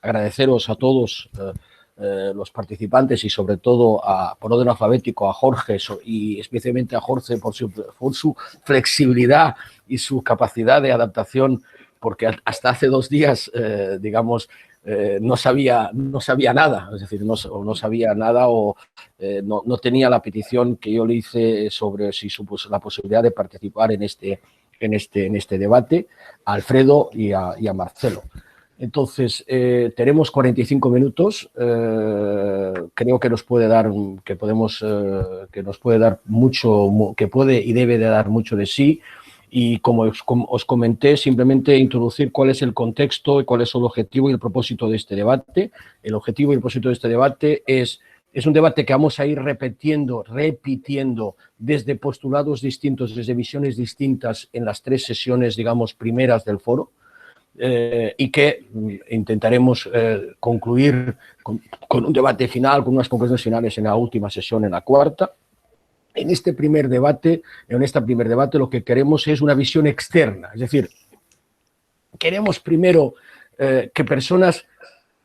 Agradeceros a todos los participantes y sobre todo por orden alfabético a Jorge y especialmente a Jorge por su flexibilidad y su capacidad de adaptación, porque hasta hace 2 días, digamos, no sabía nada, es decir, no sabía nada o no tenía la petición que yo le hice sobre si supuso la posibilidad de participar en este debate, a Alfredo y a Marcelo. Entonces, tenemos 45 minutos, creo que nos puede dar, que nos puede dar mucho, que puede y debe de dar mucho de sí, y como os comenté, simplemente introducir cuál es el contexto y cuál es el objetivo y el propósito de este debate. El objetivo y el propósito de este debate es un debate que vamos a ir repitiendo desde postulados distintos, desde visiones distintas en las 3 sesiones, digamos, primeras del foro. Y que intentaremos concluir con un debate final, con unas conclusiones finales en la última sesión, en la 4ª. En este primer debate, lo que queremos es una visión externa, es decir, queremos primero que personas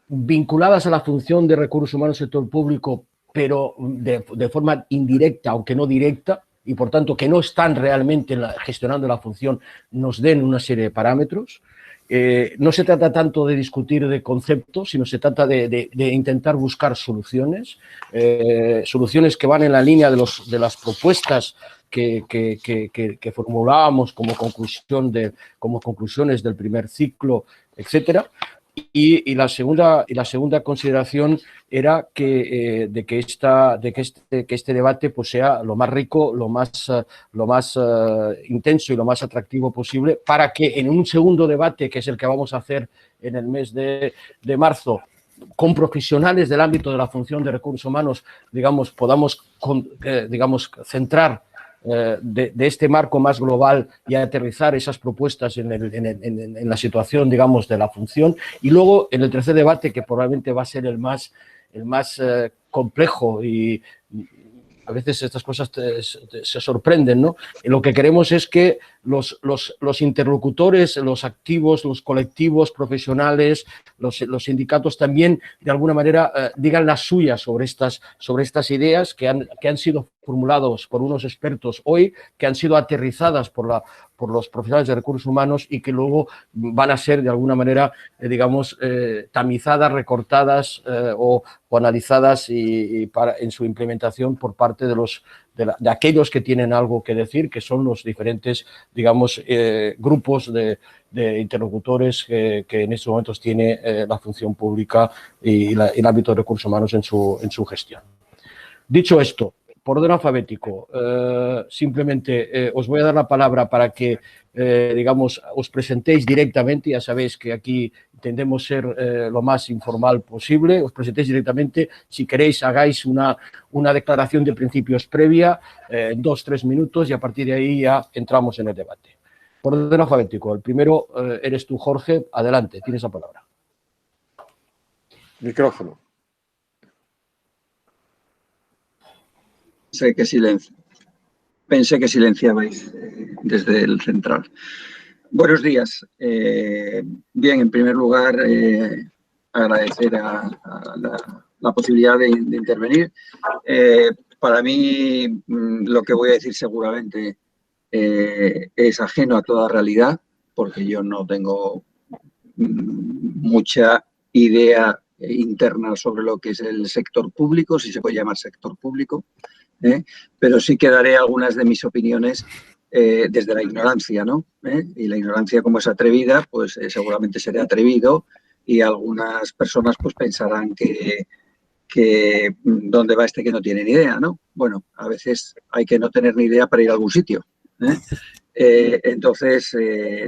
vinculadas a la función de recursos humanos del sector público, pero de forma indirecta, aunque no directa, y por tanto que no están realmente gestionando la función, nos den una serie de parámetros. No se trata tanto de discutir de conceptos, sino se trata de intentar buscar soluciones, soluciones que van en la línea de las propuestas que formulábamos como conclusiones del primer ciclo, etcétera. Y la segunda consideración era que este debate pues sea lo más rico, lo más intenso y lo más atractivo posible, para que en un segundo debate, que es el que vamos a hacer en el mes de marzo, con profesionales del ámbito de la función de recursos humanos, digamos, podamos centrar de este marco más global y aterrizar esas propuestas en la situación, digamos, de la función. Y luego, en el tercer debate, que probablemente va a ser el más complejo, y a veces estas cosas se sorprenden, ¿no? Lo que queremos es que los interlocutores, los activos, los colectivos profesionales, los sindicatos también, de alguna manera, digan las suyas sobre estas ideas que han sido formulados por unos expertos hoy, que han sido aterrizadas por los profesionales de recursos humanos y que luego van a ser, de alguna manera, digamos, tamizadas, recortadas o analizadas en su implementación por parte de aquellos que tienen algo que decir, que son los diferentes, digamos, grupos de interlocutores que en estos momentos tiene la función pública y el ámbito de recursos humanos en su gestión. Dicho esto, por orden alfabético, simplemente os voy a dar la palabra para que, digamos, os presentéis directamente. Ya sabéis que aquí intentemos ser lo más informal posible. Os presentéis directamente. Si queréis, hagáis una declaración de principios previa, 2-3 minutos, y a partir de ahí ya entramos en el debate. Por orden alfabético, el primero eres tú, Jorge. Adelante, tienes la palabra. Micrófono. Pensé que silenciabais desde el central. Buenos días. Bien, en primer lugar, agradecer a la posibilidad de intervenir. Para mí, lo que voy a decir seguramente es ajeno a toda realidad, porque yo no tengo mucha idea interna sobre lo que es el sector público, si se puede llamar sector público, pero sí que daré algunas de mis opiniones desde la ignorancia, ¿no? Y la ignorancia, como es atrevida, pues seguramente seré atrevido, y algunas personas pues pensarán que dónde va este que no tiene ni idea, ¿no? Bueno, a veces hay que no tener ni idea para ir a algún sitio. Entonces,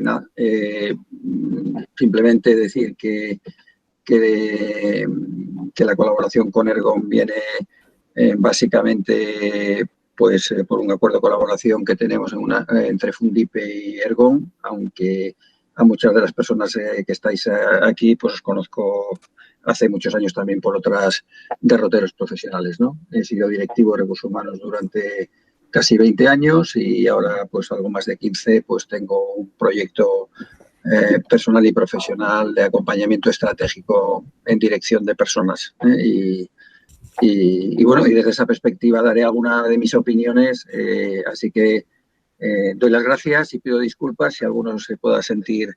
nada, simplemente decir que la colaboración con Ergon viene básicamente pues por un acuerdo de colaboración que tenemos entre Fundipe y Ergon, aunque a muchas de las personas que estáis aquí pues os conozco hace muchos años también por otras derroteros profesionales, ¿no? He sido directivo de recursos humanos durante casi 20 años y ahora pues algo más de 15 pues tengo un proyecto personal y profesional de acompañamiento estratégico en dirección de personas. Y bueno, y desde esa perspectiva daré alguna de mis opiniones, así que doy las gracias y pido disculpas si alguno se pueda sentir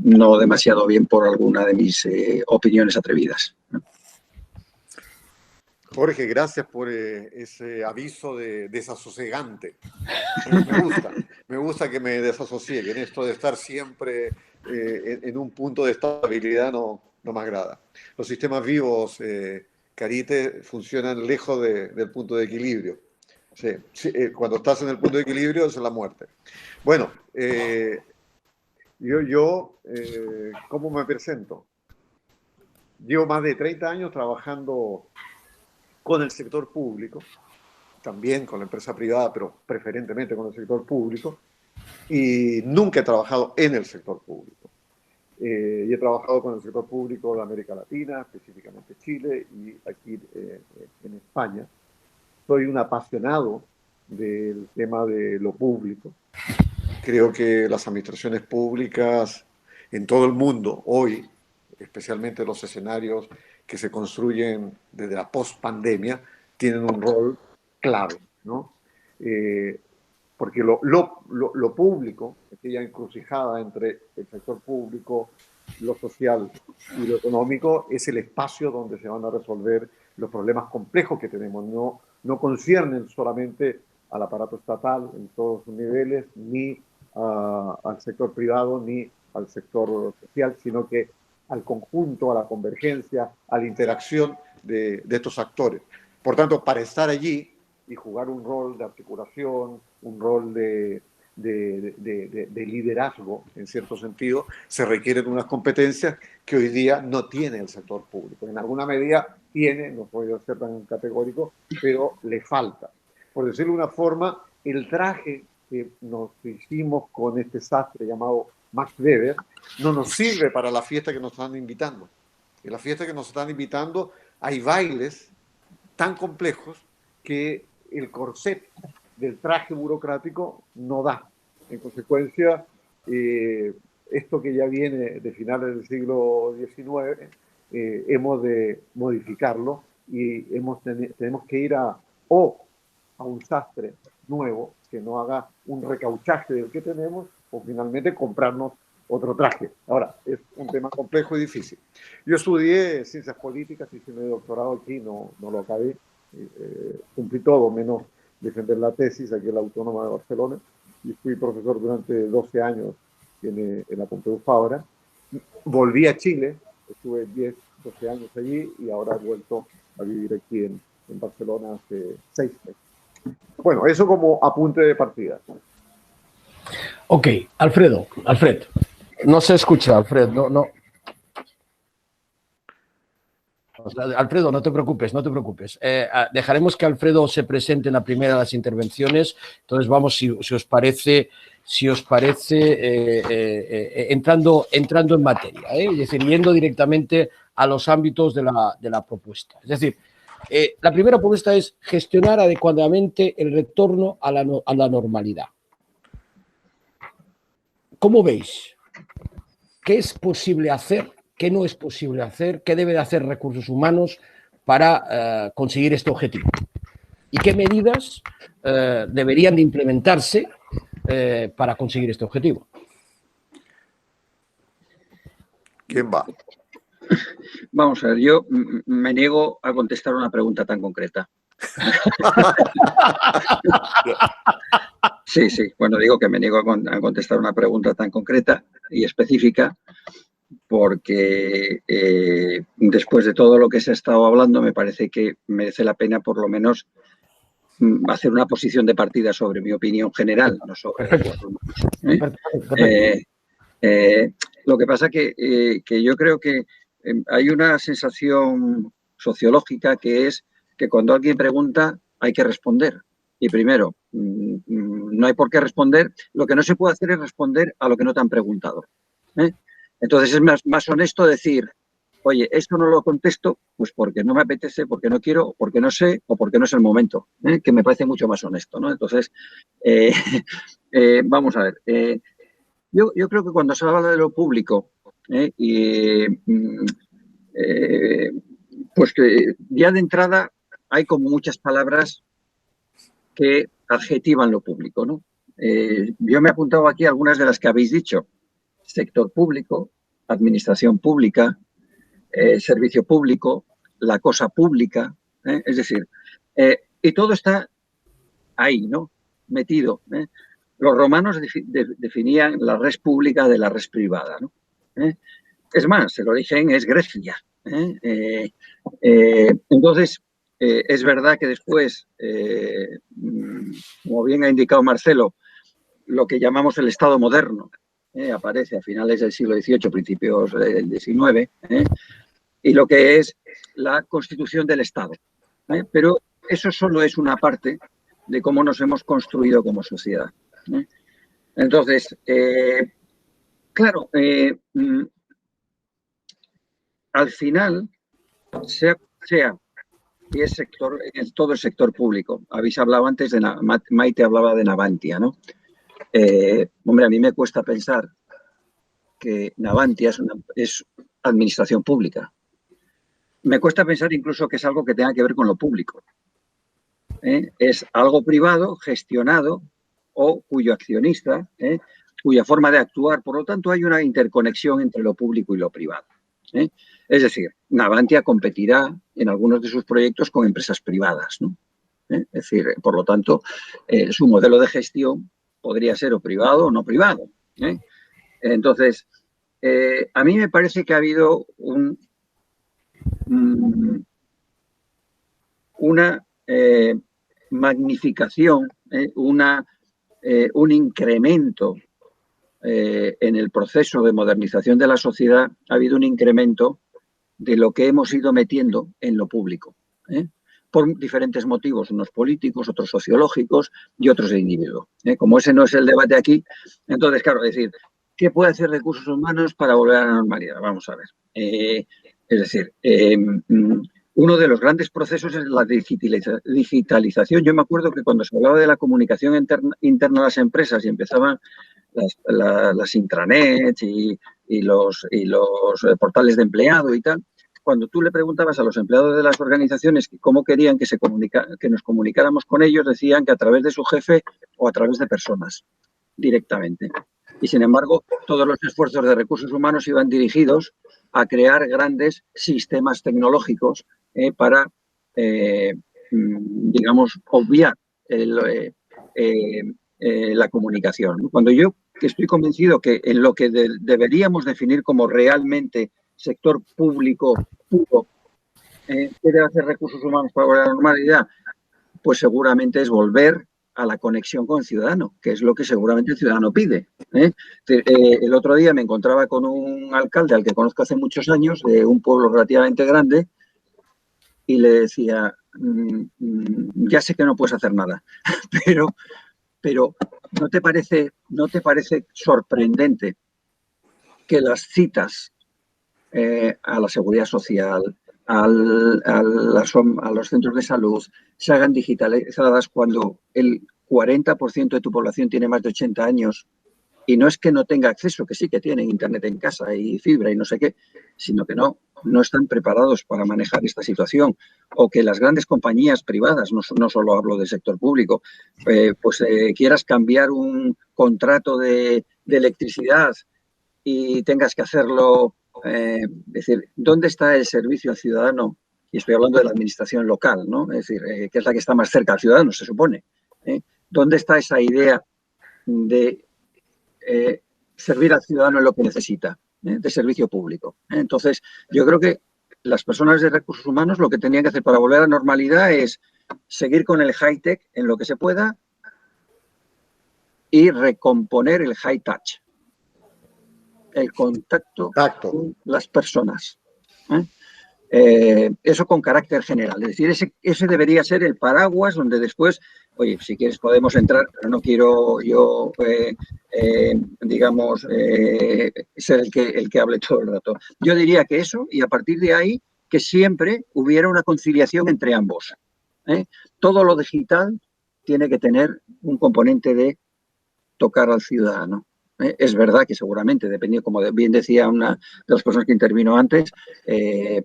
no demasiado bien por alguna de mis opiniones atrevidas. Jorge, gracias por ese aviso de desasosegante. Me gusta que me desasocie, que en esto de estar siempre en un punto de estabilidad no me agrada. Los sistemas vivos, Carite, funcionan lejos del punto de equilibrio. Sí, cuando estás en el punto de equilibrio es la muerte. Bueno, ¿cómo me presento? Llevo más de 30 años trabajando con el sector público, también con la empresa privada, pero preferentemente con el sector público, y nunca he trabajado en el sector público. Y he trabajado con el sector público de América Latina, específicamente Chile y aquí en España. Soy un apasionado del tema de lo público. Creo que las administraciones públicas en todo el mundo hoy, especialmente los escenarios que se construyen desde la post-pandemia, tienen un rol clave, ¿no? Porque lo público, aquella encrucijada entre el sector público, lo social y lo económico, es el espacio donde se van a resolver los problemas complejos que tenemos. No conciernen solamente al aparato estatal en todos sus niveles, ni al sector privado, ni al sector social, sino que al conjunto, a la convergencia, a la interacción de estos actores. Por tanto, para estar allí y jugar un rol de articulación, un rol de liderazgo, en cierto sentido, se requieren unas competencias que hoy día no tiene el sector público. En alguna medida tiene, no puedo ser tan categórico, pero le falta. Por decirlo de una forma, el traje que nos hicimos con este sastre llamado Max Weber no nos sirve para la fiesta que nos están invitando. En la fiesta que nos están invitando hay bailes tan complejos que el corset del traje burocrático no da. En consecuencia, esto que ya viene de finales del siglo XIX, hemos de modificarlo y tenemos que ir a un sastre nuevo que no haga un recauchaje del que tenemos o finalmente comprarnos otro traje. Ahora, es un tema complejo y difícil. Yo estudié ciencias políticas, hice mi doctorado aquí, no lo acabé, cumplí todo menos defender la tesis aquí en la Autónoma de Barcelona y fui profesor durante 12 años en la Pompeu Fabra. Volví a Chile, estuve 10, 12 años allí y ahora he vuelto a vivir aquí en Barcelona hace 6 meses. Bueno, eso como apunte de partida. Ok, Alfred, no se escucha, Alfred, no. Alfredo, no te preocupes. Dejaremos que Alfredo se presente en la primera de las intervenciones. Entonces vamos, si os parece, entrando en materia, es decir, yendo directamente a los ámbitos de la propuesta. Es decir, la primera propuesta es gestionar adecuadamente el retorno a la normalidad. ¿Cómo veis? ¿Qué es posible hacer? ¿Qué no es posible hacer? ¿Qué debe de hacer recursos humanos para conseguir este objetivo? ¿Y qué medidas deberían de implementarse para conseguir este objetivo? ¿Quién va? Vamos a ver, yo me niego a contestar una pregunta tan concreta. Sí, bueno, digo que me niego a contestar una pregunta tan concreta y específica porque después de todo lo que se ha estado hablando me parece que merece la pena por lo menos hacer una posición de partida sobre mi opinión general, no sobre lo que pasa que yo creo que hay una sensación sociológica que es que cuando alguien pregunta hay que responder. Y primero, no hay por qué responder. Lo que no se puede hacer es responder a lo que no te han preguntado. Entonces es más honesto decir, oye, esto no lo contesto pues porque no me apetece, porque no quiero, porque no sé o porque no es el momento, que me parece mucho más honesto, ¿no? Entonces, vamos a ver. Yo creo que cuando se habla de lo público, pues que ya de entrada hay como muchas palabras que adjetivan lo público, ¿no? Yo me he apuntado aquí algunas de las que habéis dicho. Sector público, administración pública, servicio público, la cosa pública, es decir, y todo está ahí, ¿no? Metido. Los romanos definían la res pública de la res privada, ¿no? Es más, el origen es Grecia. Entonces, es verdad que después, como bien ha indicado Marcelo, lo que llamamos el Estado moderno aparece a finales del siglo XVIII, principios del XIX, y lo que es la constitución del Estado. Pero eso solo es una parte de cómo nos hemos construido como sociedad. Entonces, claro, al final, sea y es todo el sector público. Habéis hablado antes de Maite hablaba de Navantia, ¿no? Hombre, a mí me cuesta pensar que Navantia es administración pública. Me cuesta pensar incluso que es algo que tenga que ver con lo público. Es algo privado, gestionado, o cuyo accionista, cuya forma de actuar, por lo tanto, hay una interconexión entre lo público y lo privado. Es decir, Navantia competirá en algunos de sus proyectos con empresas privadas, ¿no? Es decir, por lo tanto, su modelo de gestión podría ser o privado o no privado. Entonces, a mí me parece que ha habido una magnificación, un incremento en el proceso de modernización de la sociedad. Ha habido un incremento de lo que hemos ido metiendo en lo público, por diferentes motivos, unos políticos, otros sociológicos y otros de individuo. Como ese no es el debate aquí, entonces, claro, es decir, ¿qué puede hacer recursos humanos para volver a la normalidad? Vamos a ver. Es decir, uno de los grandes procesos es la digitalización. Yo me acuerdo que cuando se hablaba de la comunicación interna a las empresas y empezaban las intranets y los portales de empleado y tal, cuando tú le preguntabas a los empleados de las organizaciones cómo querían que nos comunicáramos con ellos, decían que a través de su jefe o a través de personas directamente. Y sin embargo, todos los esfuerzos de recursos humanos iban dirigidos a crear grandes sistemas tecnológicos para, digamos, obviar la comunicación. Cuando yo estoy convencido que en lo que deberíamos definir como realmente sector público puro, ¿qué debe hacer recursos humanos para volver a la normalidad? Pues seguramente es volver a la conexión con el ciudadano, que es lo que seguramente el ciudadano pide. El otro día me encontraba con un alcalde al que conozco hace muchos años, de un pueblo relativamente grande, y le decía, ya sé que no puedes hacer nada, pero ¿no te parece sorprendente que las citas a la seguridad social, a los centros de salud se hagan digitalizadas cuando el 40% de tu población tiene más de 80 años? Y no es que no tenga acceso, que sí que tienen internet en casa y fibra y no sé qué, sino que no están preparados para manejar esta situación. O que las grandes compañías privadas, no solo hablo del sector público, quieras cambiar un contrato de electricidad y tengas que hacerlo, es decir, ¿dónde está el servicio al ciudadano? Y estoy hablando de la administración local, ¿no? Es decir, que es la que está más cerca al ciudadano, se supone. ¿Dónde está esa idea de servir al ciudadano en lo que necesita, de servicio público? Entonces, yo creo que las personas de recursos humanos lo que tenían que hacer para volver a la normalidad es seguir con el high-tech en lo que se pueda y recomponer el high-touch, el contacto con las personas. Eso con carácter general. Es decir, ese debería ser el paraguas donde después, oye, si quieres podemos entrar, pero no quiero yo, digamos, ser el que hable todo el rato. Yo diría que eso, y a partir de ahí, que siempre hubiera una conciliación entre ambos. Todo lo digital tiene que tener un componente de tocar al ciudadano. Es verdad que seguramente, dependiendo, como bien decía una de las personas que intervino antes,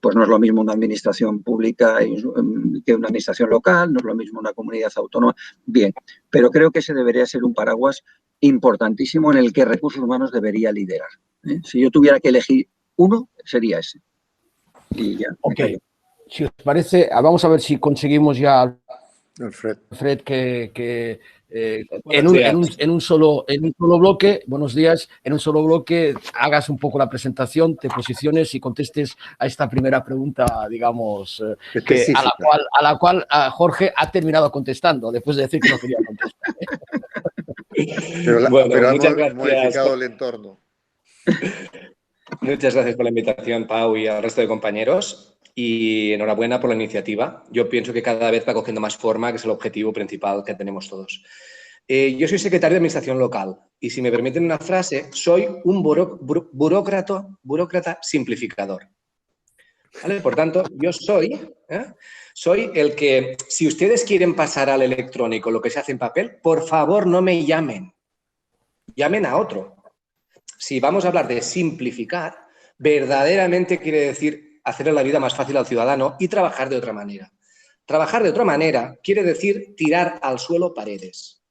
pues no es lo mismo una administración pública que una administración local, no es lo mismo una comunidad autónoma. Bien, pero creo que ese debería ser un paraguas importantísimo en el que Recursos Humanos debería liderar. Si yo tuviera que elegir uno, sería ese. Y ya, ok, si os parece, vamos a ver si conseguimos ya, Alfred, que en un solo bloque, buenos días, en un solo bloque hagas un poco la presentación, te posiciones y contestes a esta primera pregunta, digamos, a la cual Jorge ha terminado contestando, después de decir que no quería contestar. Pero hemos modificado el entorno. Muchas gracias por la invitación, Pau, y al resto de compañeros. Y enhorabuena por la iniciativa. Yo pienso que cada vez va cogiendo más forma, que es el objetivo principal que tenemos todos. Yo soy secretario de Administración Local y, si me permiten una frase, soy un burócrata simplificador. ¿Vale? Por tanto, yo soy el que, si ustedes quieren pasar al electrónico lo que se hace en papel, por favor no me llamen. Llamen a otro. Si vamos a hablar de simplificar, verdaderamente quiere decir hacerle la vida más fácil al ciudadano y trabajar de otra manera. Trabajar de otra manera quiere decir tirar al suelo paredes.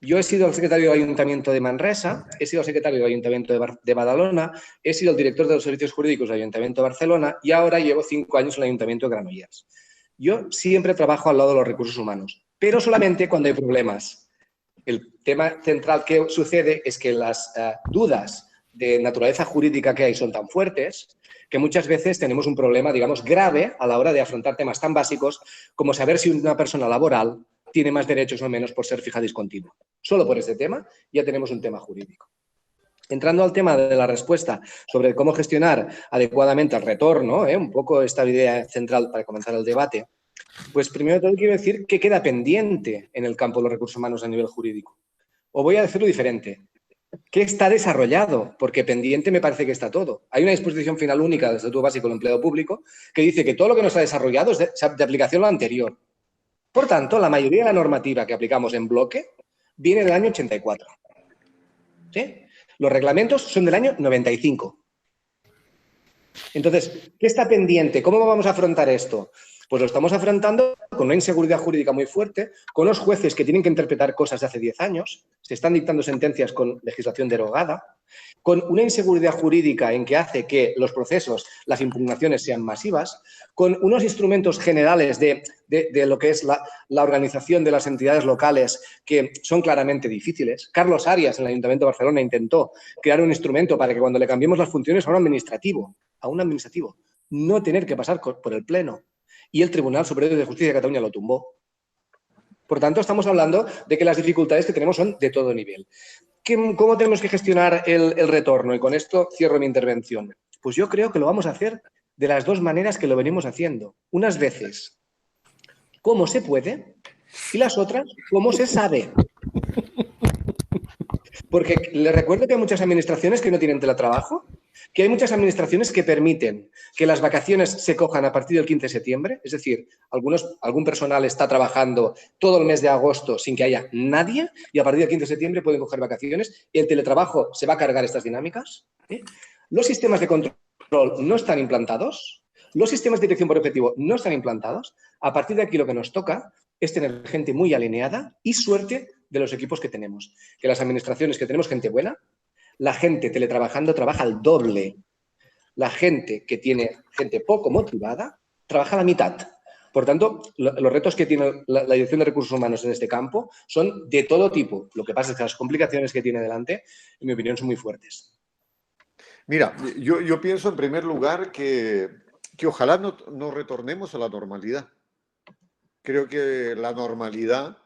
Yo he sido el secretario del Ayuntamiento de Manresa, he sido el secretario del Ayuntamiento de Badalona, he sido el director de los servicios jurídicos del Ayuntamiento de Barcelona y ahora llevo 5 años en el Ayuntamiento de Granollers. Yo siempre trabajo al lado de los recursos humanos, pero solamente cuando hay problemas. El tema central que sucede es que las dudas de naturaleza jurídica que hay son tan fuertes que muchas veces tenemos un problema, digamos, grave a la hora de afrontar temas tan básicos como saber si una persona laboral tiene más derechos o menos por ser fija discontinua. Solo por este tema ya tenemos un tema jurídico. Entrando al tema de la respuesta sobre cómo gestionar adecuadamente el retorno, un poco esta idea central para comenzar el debate, pues primero de todo quiero decir que queda pendiente en el campo de los recursos humanos a nivel jurídico. O voy a decirlo diferente. ¿Qué está desarrollado? Porque pendiente me parece que está todo. Hay una disposición final única del Estatuto Básico del Empleo Público que dice que todo lo que no está desarrollado es de aplicación a lo anterior. Por tanto, la mayoría de la normativa que aplicamos en bloque viene del año 84. ¿Sí? Los reglamentos son del año 95. Entonces, ¿qué está pendiente? ¿Cómo vamos a afrontar esto? Pues lo estamos afrontando con una inseguridad jurídica muy fuerte, con los jueces que tienen que interpretar cosas de hace 10 años, se están dictando sentencias con legislación derogada, con una inseguridad jurídica en que hace que los procesos, las impugnaciones sean masivas, con unos instrumentos generales de lo que es la organización de las entidades locales que son claramente difíciles. Carlos Arias, en el Ayuntamiento de Barcelona, intentó crear un instrumento para que cuando le cambiemos las funciones a un administrativo, no tener que pasar por el Pleno. Y el Tribunal Superior de Justicia de Cataluña lo tumbó. Por tanto, estamos hablando de que las dificultades que tenemos son de todo nivel. ¿Cómo tenemos que gestionar el retorno? Y con esto cierro mi intervención. Pues yo creo que lo vamos a hacer de las dos maneras que lo venimos haciendo. Unas veces, cómo se puede, y las otras, cómo se sabe. Porque les recuerdo que hay muchas administraciones que no tienen teletrabajo, que hay muchas administraciones que permiten que las vacaciones se cojan a partir del 15 de septiembre, es decir, algún personal está trabajando todo el mes de agosto sin que haya nadie y a partir del 15 de septiembre pueden coger vacaciones. El teletrabajo se va a cargar estas dinámicas. Los sistemas de control no están implantados, los sistemas de dirección por objetivo no están implantados. A partir de aquí lo que nos toca es tener gente muy alineada y suerte de los equipos que tenemos. Que las administraciones que tenemos gente buena, la gente teletrabajando trabaja al doble. La gente que tiene gente poco motivada trabaja a la mitad. Por tanto, los retos que tiene la Dirección de Recursos Humanos en este campo son de todo tipo. Lo que pasa es que las complicaciones que tiene delante, en mi opinión, son muy fuertes. Mira, yo pienso en primer lugar que ojalá no retornemos a la normalidad. Creo que la normalidad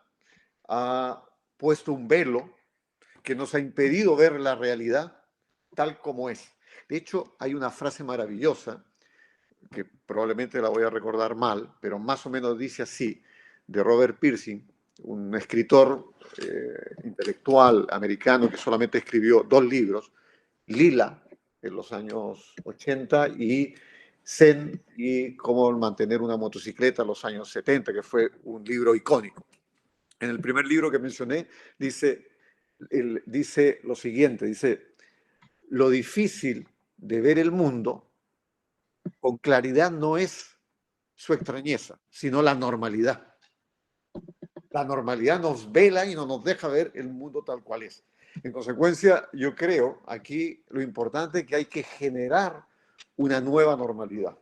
ha puesto un velo que nos ha impedido ver la realidad tal como es. De hecho, hay una frase maravillosa, que probablemente la voy a recordar mal, pero más o menos dice así, de Robert Pirsig, un escritor intelectual americano que solamente escribió 2 libros, Lila, en los años 80, y Zen y cómo mantener una motocicleta en los años 70, que fue un libro icónico. En el primer libro que mencioné, dice: él dice lo siguiente, dice, lo difícil de ver el mundo con claridad no es su extrañeza, sino la normalidad. La normalidad nos vela y no nos deja ver el mundo tal cual es. En consecuencia, yo creo aquí lo importante es que hay que generar una nueva normalidad,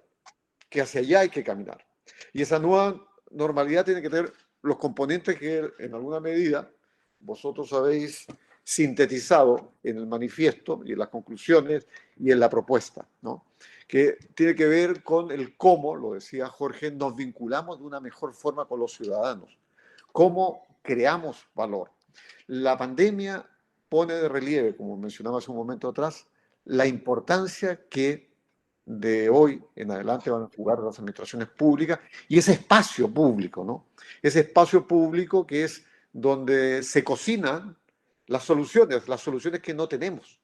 que hacia allá hay que caminar. Y esa nueva normalidad tiene que tener los componentes que en alguna medida vosotros habéis sintetizado en el manifiesto y en las conclusiones y en la propuesta, ¿no? Que tiene que ver con el cómo, lo decía Jorge, nos vinculamos de una mejor forma con los ciudadanos, cómo creamos valor. La pandemia pone de relieve, como mencionaba hace un momento atrás, la importancia que de hoy en adelante van a jugar las administraciones públicas y ese espacio público, ¿no? Ese espacio público que es donde se cocinan las soluciones que no tenemos.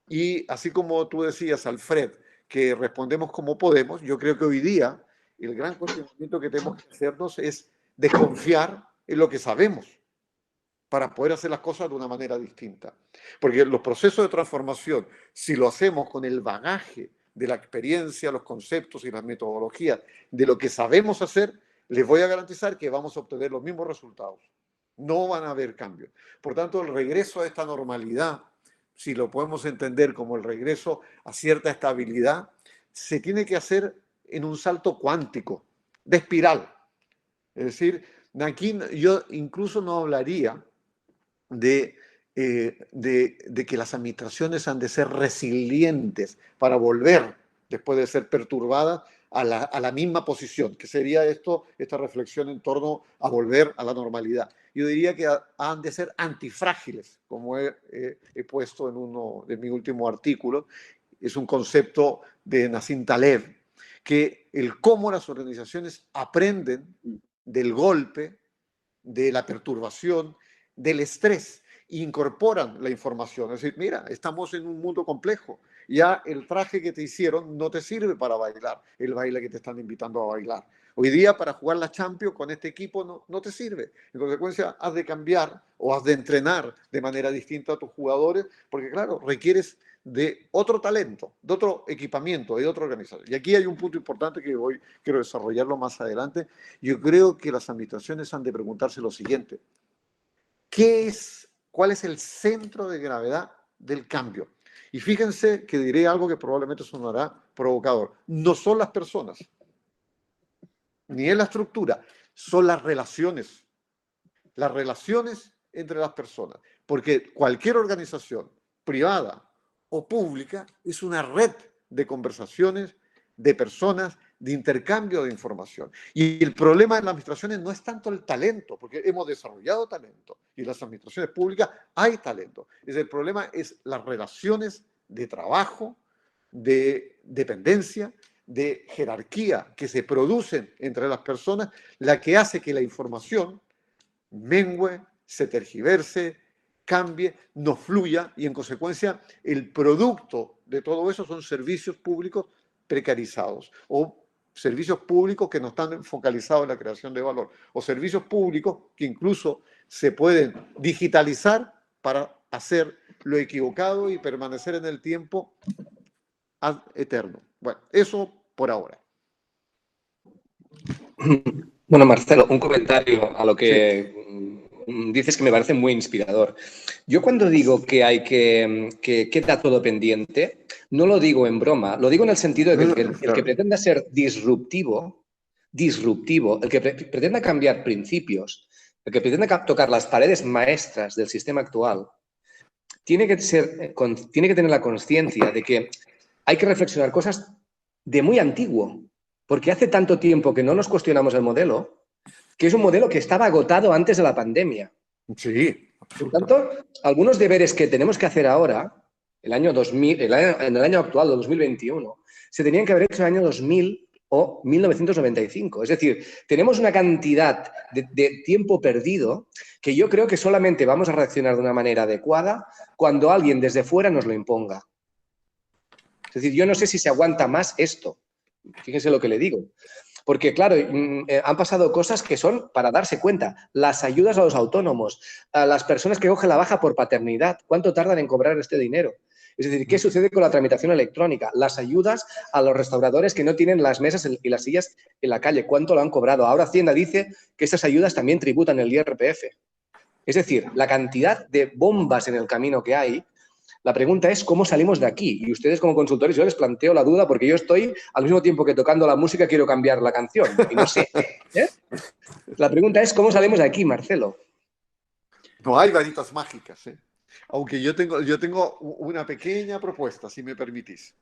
Y así como tú decías, Alfred, que respondemos como podemos, yo creo que hoy día el gran cuestionamiento que tenemos que hacernos es desconfiar en lo que sabemos para poder hacer las cosas de una manera distinta. Porque los procesos de transformación, si lo hacemos con el bagaje de la experiencia, los conceptos y las metodologías de lo que sabemos hacer, les voy a garantizar que vamos a obtener los mismos resultados. No van a haber cambios. Por tanto, el regreso a esta normalidad, si lo podemos entender como el regreso a cierta estabilidad, se tiene que hacer en un salto cuántico, de espiral. Es decir, aquí yo incluso no hablaría de que las administraciones han de ser resilientes para volver, después de ser perturbadas, a la misma posición, que sería esta reflexión en torno a volver a la normalidad. Yo diría que han de ser antifrágiles, como he puesto en uno de mis últimos artículos. Es un concepto de Nassim Taleb, que el cómo las organizaciones aprenden del golpe, de la perturbación, del estrés, e incorporan la información. Es decir, mira, estamos en un mundo complejo. Ya el traje que te hicieron no te sirve para bailar el baile que te están invitando a bailar. Hoy día para jugar la Champions con este equipo no te sirve. En consecuencia, has de cambiar o has de entrenar de manera distinta a tus jugadores, porque claro, requieres de otro talento, de otro equipamiento, de otra organización. Y aquí hay un punto importante que hoy quiero desarrollarlo más adelante. Yo creo que las administraciones han de preguntarse lo siguiente: ¿cuál es el centro de gravedad del cambio? Y fíjense que diré algo que probablemente sonará provocador. No son las personas, ni es la estructura, son las relaciones entre las personas. Porque cualquier organización, privada o pública, es una red de conversaciones, de personas, de intercambio de información. Y el problema en las administraciones no es tanto el talento, porque hemos desarrollado talento, y en las administraciones públicas hay talento. El problema es las relaciones de trabajo, de dependencia, de jerarquía que se producen entre las personas, la que hace que la información mengue, se tergiverse, cambie, no fluya, y en consecuencia el producto de todo eso son servicios públicos precarizados o servicios públicos que no están focalizados en la creación de valor, o servicios públicos que incluso se pueden digitalizar para hacer lo equivocado y permanecer en el tiempo ad eterno. Bueno, eso por ahora. Bueno, Marcelo, un comentario a lo que dices que me parece muy inspirador. Yo cuando digo que queda todo pendiente, no lo digo en broma, lo digo en el sentido de que el que pretenda ser disruptivo, el que pretenda cambiar principios, el que pretenda tocar las paredes maestras del sistema actual, tiene que tener la consciencia de que hay que reflexionar cosas de muy antiguo, porque hace tanto tiempo que no nos cuestionamos el modelo, que es un modelo que estaba agotado antes de la pandemia. Sí. Por tanto, algunos deberes que tenemos que hacer ahora, en el año actual, 2021, se tenían que haber hecho en el año 2000 o 1995. Es decir, tenemos una cantidad de tiempo perdido que yo creo que solamente vamos a reaccionar de una manera adecuada cuando alguien desde fuera nos lo imponga. Es decir, yo no sé si se aguanta más esto. Fíjense lo que le digo. Porque, claro, han pasado cosas que son para darse cuenta. Las ayudas a los autónomos, a las personas que cogen la baja por paternidad, ¿cuánto tardan en cobrar este dinero? Es decir, ¿qué sucede con la tramitación electrónica? Las ayudas a los restauradores que no tienen las mesas y las sillas en la calle, ¿cuánto lo han cobrado? Ahora Hacienda dice que estas ayudas también tributan el IRPF. Es decir, la cantidad de bombas en el camino que hay. La pregunta es cómo salimos de aquí. Y ustedes como consultores, yo les planteo la duda porque yo estoy, al mismo tiempo que tocando la música, quiero cambiar la canción. Y no sé. La pregunta es cómo salimos de aquí, Marcelo. No hay varitas mágicas, ¿eh? Aunque yo tengo una pequeña propuesta, si me permitís.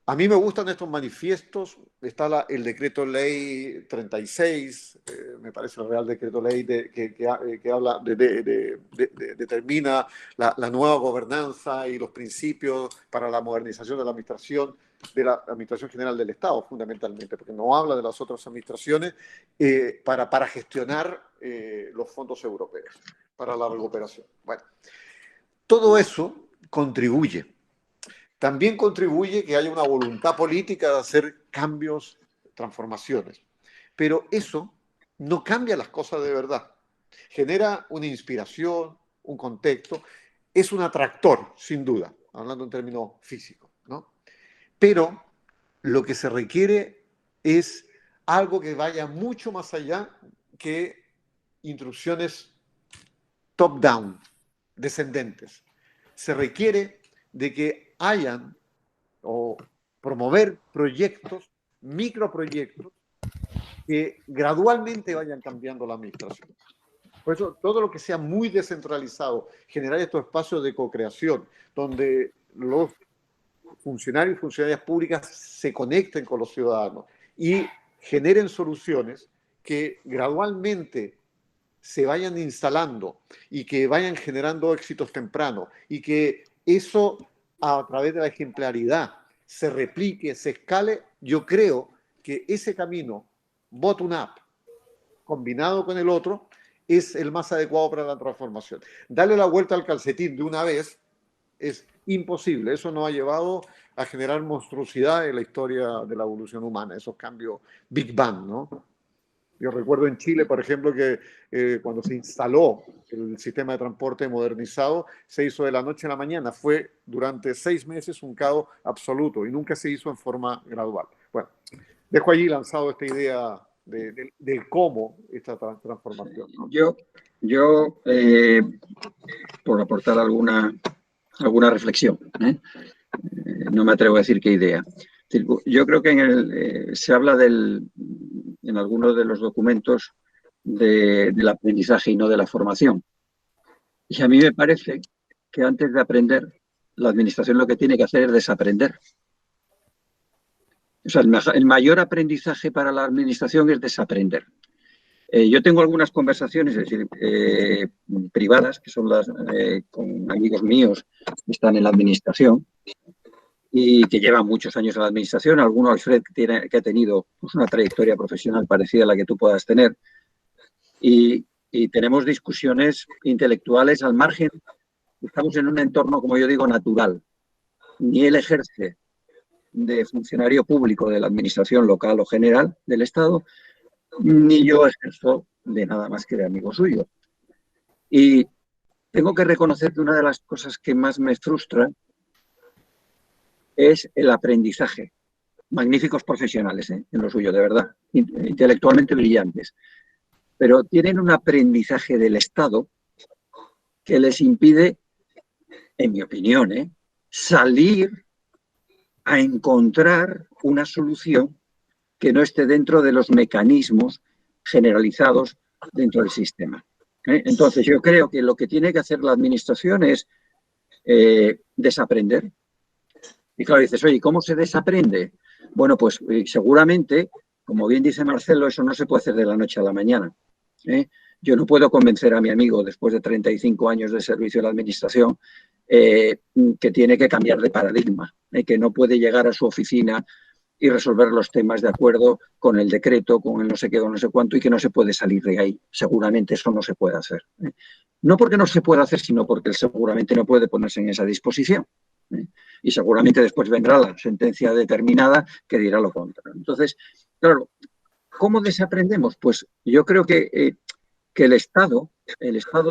A mí me gustan estos manifiestos. Está el decreto ley 36, me parece el Real Decreto Ley que habla determina la nueva gobernanza y los principios para la modernización de la Administración General del Estado, fundamentalmente, porque no habla de las otras administraciones para gestionar los fondos europeos, para la recuperación. Bueno, todo eso contribuye. También contribuye que haya una voluntad política de hacer cambios, transformaciones. Pero eso no cambia las cosas de verdad. Genera una inspiración, un contexto. Es un atractor, sin duda, hablando en términos físicos, ¿no? Pero lo que se requiere es algo que vaya mucho más allá que instrucciones top-down, descendentes. Se requiere de que hayan o promover proyectos, microproyectos, que gradualmente vayan cambiando la administración. Por eso, todo lo que sea muy descentralizado, generar estos espacios de co-creación, donde los funcionarios y funcionarias públicas se conecten con los ciudadanos y generen soluciones que gradualmente se vayan instalando y que vayan generando éxitos tempranos y que eso a través de la ejemplaridad se replique, se escale. Yo creo que ese camino bottom-up combinado con el otro es el más adecuado para la transformación. Darle la vuelta al calcetín de una vez es imposible. Eso nos ha llevado a generar monstruosidad en la historia de la evolución humana, esos cambios Big Bang, ¿no? Yo recuerdo en Chile, por ejemplo, que cuando se instaló el sistema de transporte modernizado, se hizo de la noche a la mañana. Fue durante 6 meses un caos absoluto y nunca se hizo en forma gradual. Bueno, dejo allí lanzado esta idea del cómo esta transformación, ¿no? Yo por aportar alguna reflexión, no me atrevo a decir qué idea. Yo creo que se habla en algunos de los documentos del aprendizaje y no de la formación. Y a mí me parece que antes de aprender, la administración lo que tiene que hacer es desaprender. O sea, el mayor aprendizaje para la administración es desaprender. Yo tengo algunas conversaciones, es decir, privadas, que son las con amigos míos que están en la administración y que llevan muchos años en la administración. Alguno, Alfred, que ha tenido pues, una trayectoria profesional parecida a la que tú puedas tener. Y tenemos discusiones intelectuales al margen. Estamos en un entorno, como yo digo, natural. Ni él ejerce de funcionario público de la administración local o general del Estado, ni yo ejerzo de nada más que de amigo suyo. Y tengo que reconocer que una de las cosas que más me frustra es el aprendizaje. Magníficos profesionales, en lo suyo, de verdad, intelectualmente brillantes. Pero tienen un aprendizaje del Estado que les impide, en mi opinión, salir a encontrar una solución que no esté dentro de los mecanismos generalizados dentro del sistema. Entonces, yo creo que lo que tiene que hacer la administración es desaprender. Y claro, dices, oye, ¿cómo se desaprende? Bueno, pues seguramente, como bien dice Marcelo, eso no se puede hacer de la noche a la mañana. Yo no puedo convencer a mi amigo, después de 35 años de servicio a la administración, que tiene que cambiar de paradigma, que no puede llegar a su oficina y resolver los temas de acuerdo con el decreto, con el no sé qué o no sé cuánto, y que no se puede salir de ahí. Seguramente eso no se puede hacer. No porque no se pueda hacer, sino porque él seguramente no puede ponerse en esa disposición. ¿eh? Y seguramente después vendrá la sentencia determinada que dirá lo contrario. Entonces, claro, ¿cómo desaprendemos? Pues yo creo que el Estado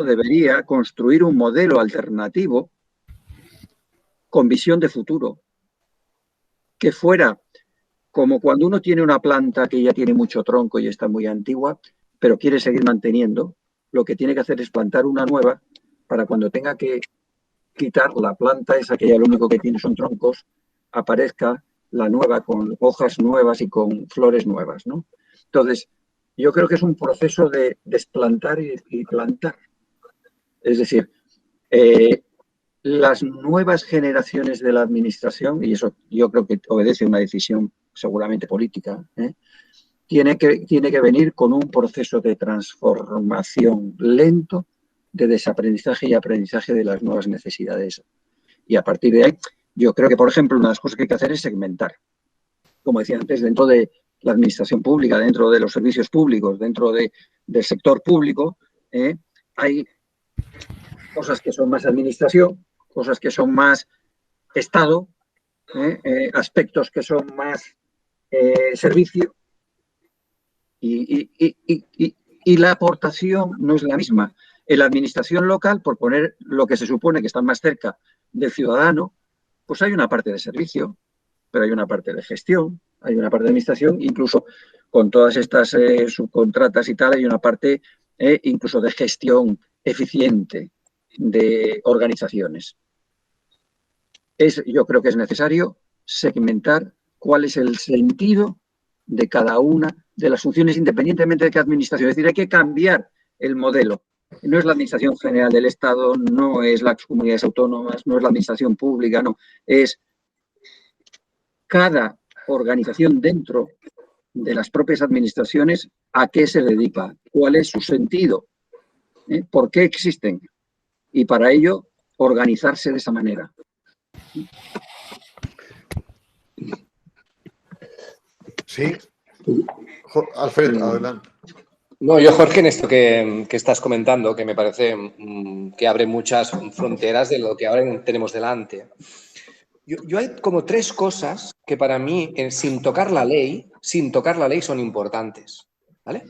debería construir un modelo alternativo con visión de futuro, que fuera como cuando uno tiene una planta que ya tiene mucho tronco y está muy antigua, pero quiere seguir manteniendo, lo que tiene que hacer es plantar una nueva para cuando tenga que quitar la planta esa que ya lo único que tiene son troncos, aparezca la nueva con hojas nuevas y con flores nuevas, ¿no? Entonces, yo creo que es un proceso de desplantar y plantar. Es decir, las nuevas generaciones de la administración, y eso yo creo que obedece a una decisión seguramente política, tiene que venir con un proceso de transformación lento, de desaprendizaje y aprendizaje de las nuevas necesidades. Y a partir de ahí, yo creo que, por ejemplo, una de las cosas que hay que hacer es segmentar. Como decía antes, dentro de la administración pública, dentro de los servicios públicos, dentro del sector público, hay cosas que son más administración, cosas que son más Estado, aspectos que son más servicio, y la aportación no es la misma. En la administración local, por poner lo que se supone que está más cerca del ciudadano, pues hay una parte de servicio, pero hay una parte de gestión, hay una parte de administración, incluso con todas estas subcontratas y tal, hay una parte incluso de gestión eficiente de organizaciones. Yo creo que es necesario segmentar cuál es el sentido de cada una de las funciones independientemente de qué administración. Es decir, hay que cambiar el modelo. No es la administración general del Estado, no es las comunidades autónomas, no es la administración pública, no. Es cada organización dentro de las propias administraciones a qué se dedica, cuál es su sentido, por qué existen. Y para ello, organizarse de esa manera. Sí. Alfred, adelante. No, yo, Jorge, en esto que estás comentando, que me parece que abre muchas fronteras de lo que ahora tenemos delante. Yo hay como tres cosas que para mí, sin tocar la ley, son importantes, ¿vale?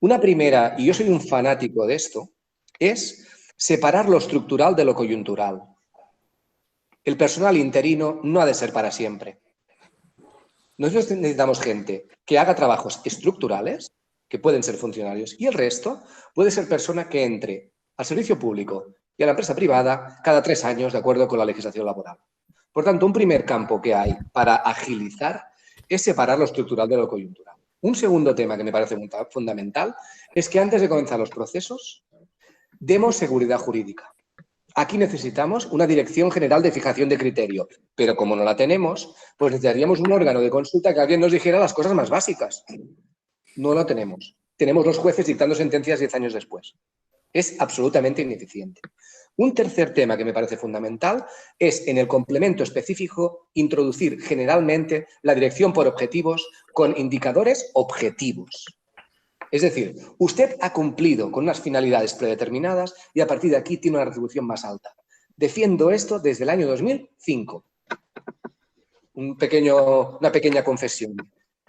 Una primera, y yo soy un fanático de esto, es separar lo estructural de lo coyuntural. El personal interino no ha de ser para siempre. Nosotros necesitamos gente que haga trabajos estructurales, que pueden ser funcionarios, y el resto puede ser persona que entre al servicio público y a la empresa privada cada 3 años, de acuerdo con la legislación laboral. Por tanto, un primer campo que hay para agilizar es separar lo estructural de lo coyuntural. Un segundo tema que me parece fundamental es que antes de comenzar los procesos, demos seguridad jurídica. Aquí necesitamos una Dirección General de Fijación de Criterio, pero como no la tenemos, pues necesitaríamos un órgano de consulta que alguien nos dijera las cosas más básicas. No lo tenemos. Tenemos los jueces dictando sentencias 10 años después. Es absolutamente ineficiente. Un tercer tema que me parece fundamental es, en el complemento específico, introducir generalmente la dirección por objetivos con indicadores objetivos. Es decir, usted ha cumplido con unas finalidades predeterminadas y a partir de aquí tiene una retribución más alta. Defiendo esto desde el año 2005. Una pequeña confesión.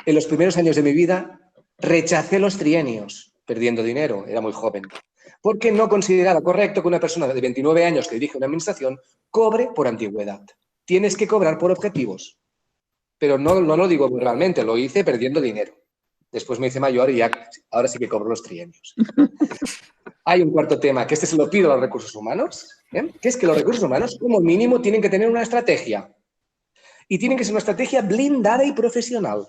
En los primeros años de mi vida rechacé los trienios, perdiendo dinero, era muy joven, porque no consideraba correcto que una persona de 29 años que dirige una administración cobre por antigüedad. Tienes que cobrar por objetivos. Pero no lo digo realmente, lo hice perdiendo dinero. Después me hice mayor y ahora sí que cobro los trienios. Hay un cuarto tema, que se lo pido a los recursos humanos, que es que los recursos humanos, como mínimo, tienen que tener una estrategia. Y tienen que ser una estrategia blindada y profesional.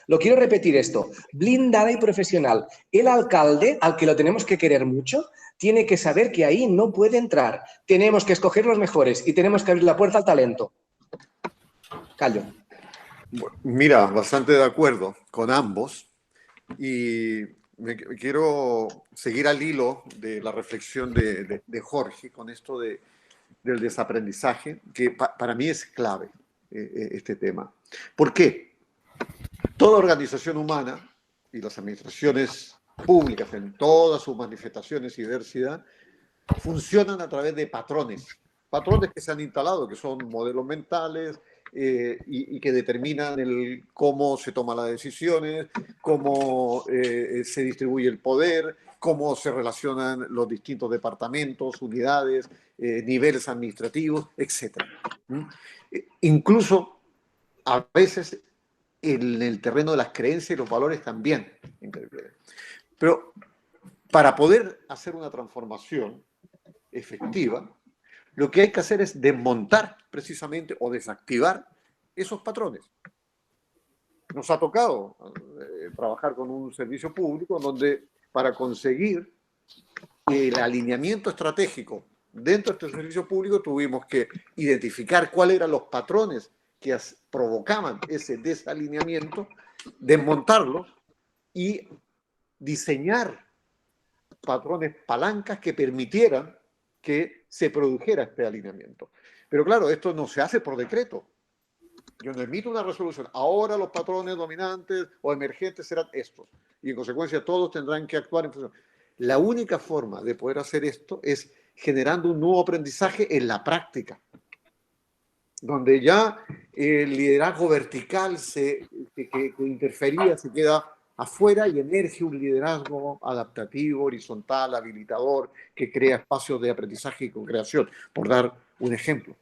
Lo quiero repetir esto, blindada y profesional. El alcalde, al que lo tenemos que querer mucho, tiene que saber que ahí no puede entrar. Tenemos que escoger los mejores y tenemos que abrir la puerta al talento. Callo. Mira, bastante de acuerdo con ambos y quiero seguir al hilo de la reflexión de Jorge con esto del desaprendizaje, que para mí es clave este tema. ¿Por qué? Toda organización humana y las administraciones públicas en todas sus manifestaciones y diversidad funcionan a través de patrones patrones que se han instalado, que son modelos mentales y que determinan cómo se toman las decisiones, cómo se distribuye el poder, cómo se relacionan los distintos departamentos, unidades, niveles administrativos, etc. Incluso, a veces, en el terreno de las creencias y los valores también intervienen. Pero para poder hacer una transformación efectiva, lo que hay que hacer es desmontar precisamente o desactivar esos patrones. Nos ha tocado trabajar con un servicio público donde para conseguir el alineamiento estratégico dentro de este servicio público tuvimos que identificar cuáles eran los patrones que provocaban ese desalineamiento, desmontarlos y diseñar patrones palancas que permitieran que se produjera este alineamiento. Pero claro, esto no se hace por decreto. Yo no emito una resolución. Ahora los patrones dominantes o emergentes serán estos. Y en consecuencia todos tendrán que actuar en función. La única forma de poder hacer esto es generando un nuevo aprendizaje en la práctica, donde ya el liderazgo vertical que interfería se queda afuera y emerge un liderazgo adaptativo, horizontal, habilitador, que crea espacios de aprendizaje y co-creación, por dar un ejemplo.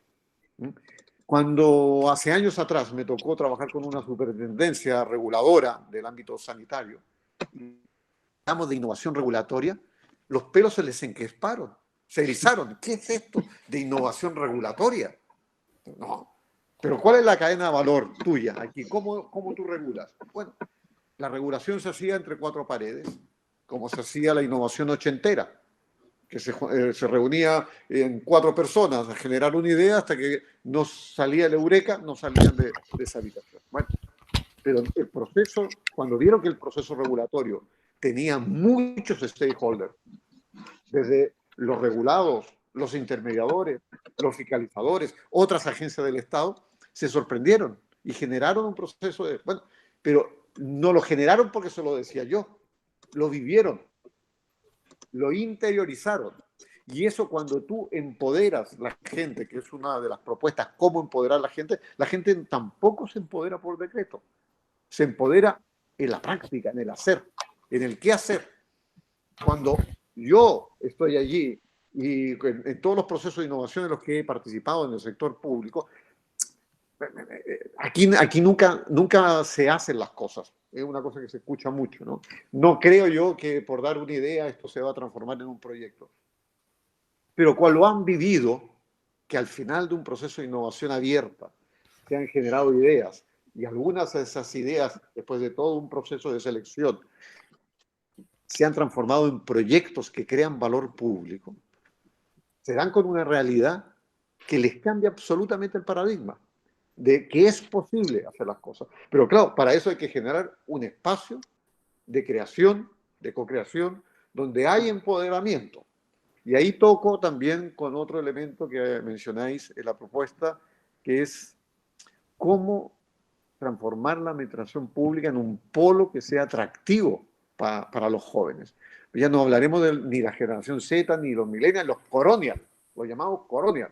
Cuando hace años atrás me tocó trabajar con una superintendencia reguladora del ámbito sanitario, hablamos de innovación regulatoria, los pelos se les encresparon, se erizaron. ¿Qué es esto de innovación regulatoria? No. Pero ¿cuál es la cadena de valor tuya aquí? ¿Cómo tú regulas? Bueno, la regulación se hacía entre cuatro paredes, como se hacía la innovación ochentera, que se reunía en cuatro personas a generar una idea hasta que no salía el eureka, no salían de esa habitación. Bueno, pero el proceso, cuando vieron que el proceso regulatorio tenía muchos stakeholders, desde los regulados, los intermediadores, los fiscalizadores, otras agencias del Estado, se sorprendieron y generaron un proceso de... Bueno, pero no lo generaron porque se lo decía yo, lo vivieron, lo interiorizaron. Y eso cuando tú empoderas a la gente, que es una de las propuestas, cómo empoderar a la gente tampoco se empodera por decreto, se empodera en la práctica, en el hacer, en el qué hacer. Cuando yo estoy allí y en todos los procesos de innovación en los que he participado en el sector público, aquí nunca se hacen las cosas. Es una cosa que se escucha mucho, ¿no? No creo yo que por dar una idea esto se va a transformar en un proyecto. Pero cuando han vivido que al final de un proceso de innovación abierta se han generado ideas y algunas de esas ideas, después de todo un proceso de selección, se han transformado en proyectos que crean valor público, se dan con una realidad que les cambia absolutamente el paradigma de que es posible hacer las cosas. Pero claro, para eso hay que generar un espacio de creación, de co-creación, donde hay empoderamiento. Y ahí toco también con otro elemento que mencionáis en la propuesta, que es cómo transformar la administración pública en un polo que sea atractivo para los jóvenes. Ya no hablaremos ni la generación Z, ni los millennials, los coronial, los llamados coronial.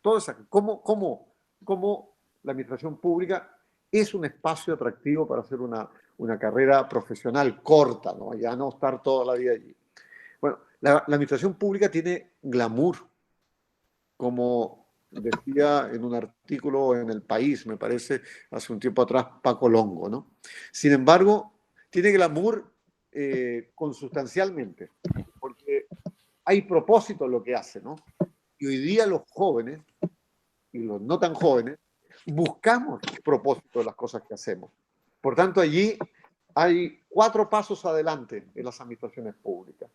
Todo eso, cómo la administración pública es un espacio atractivo para hacer una carrera profesional corta, ¿no? Ya no estar toda la vida allí. Bueno, la administración pública tiene glamour, como decía en un artículo en El País, me parece, hace un tiempo atrás, Paco Longo, ¿no? Sin embargo, tiene glamour consustancialmente, porque hay propósito en lo que hace, ¿no? Y hoy día los jóvenes, y los no tan jóvenes, buscamos propósito de las cosas que hacemos. Por tanto, allí hay 4 pasos adelante en las administraciones públicas.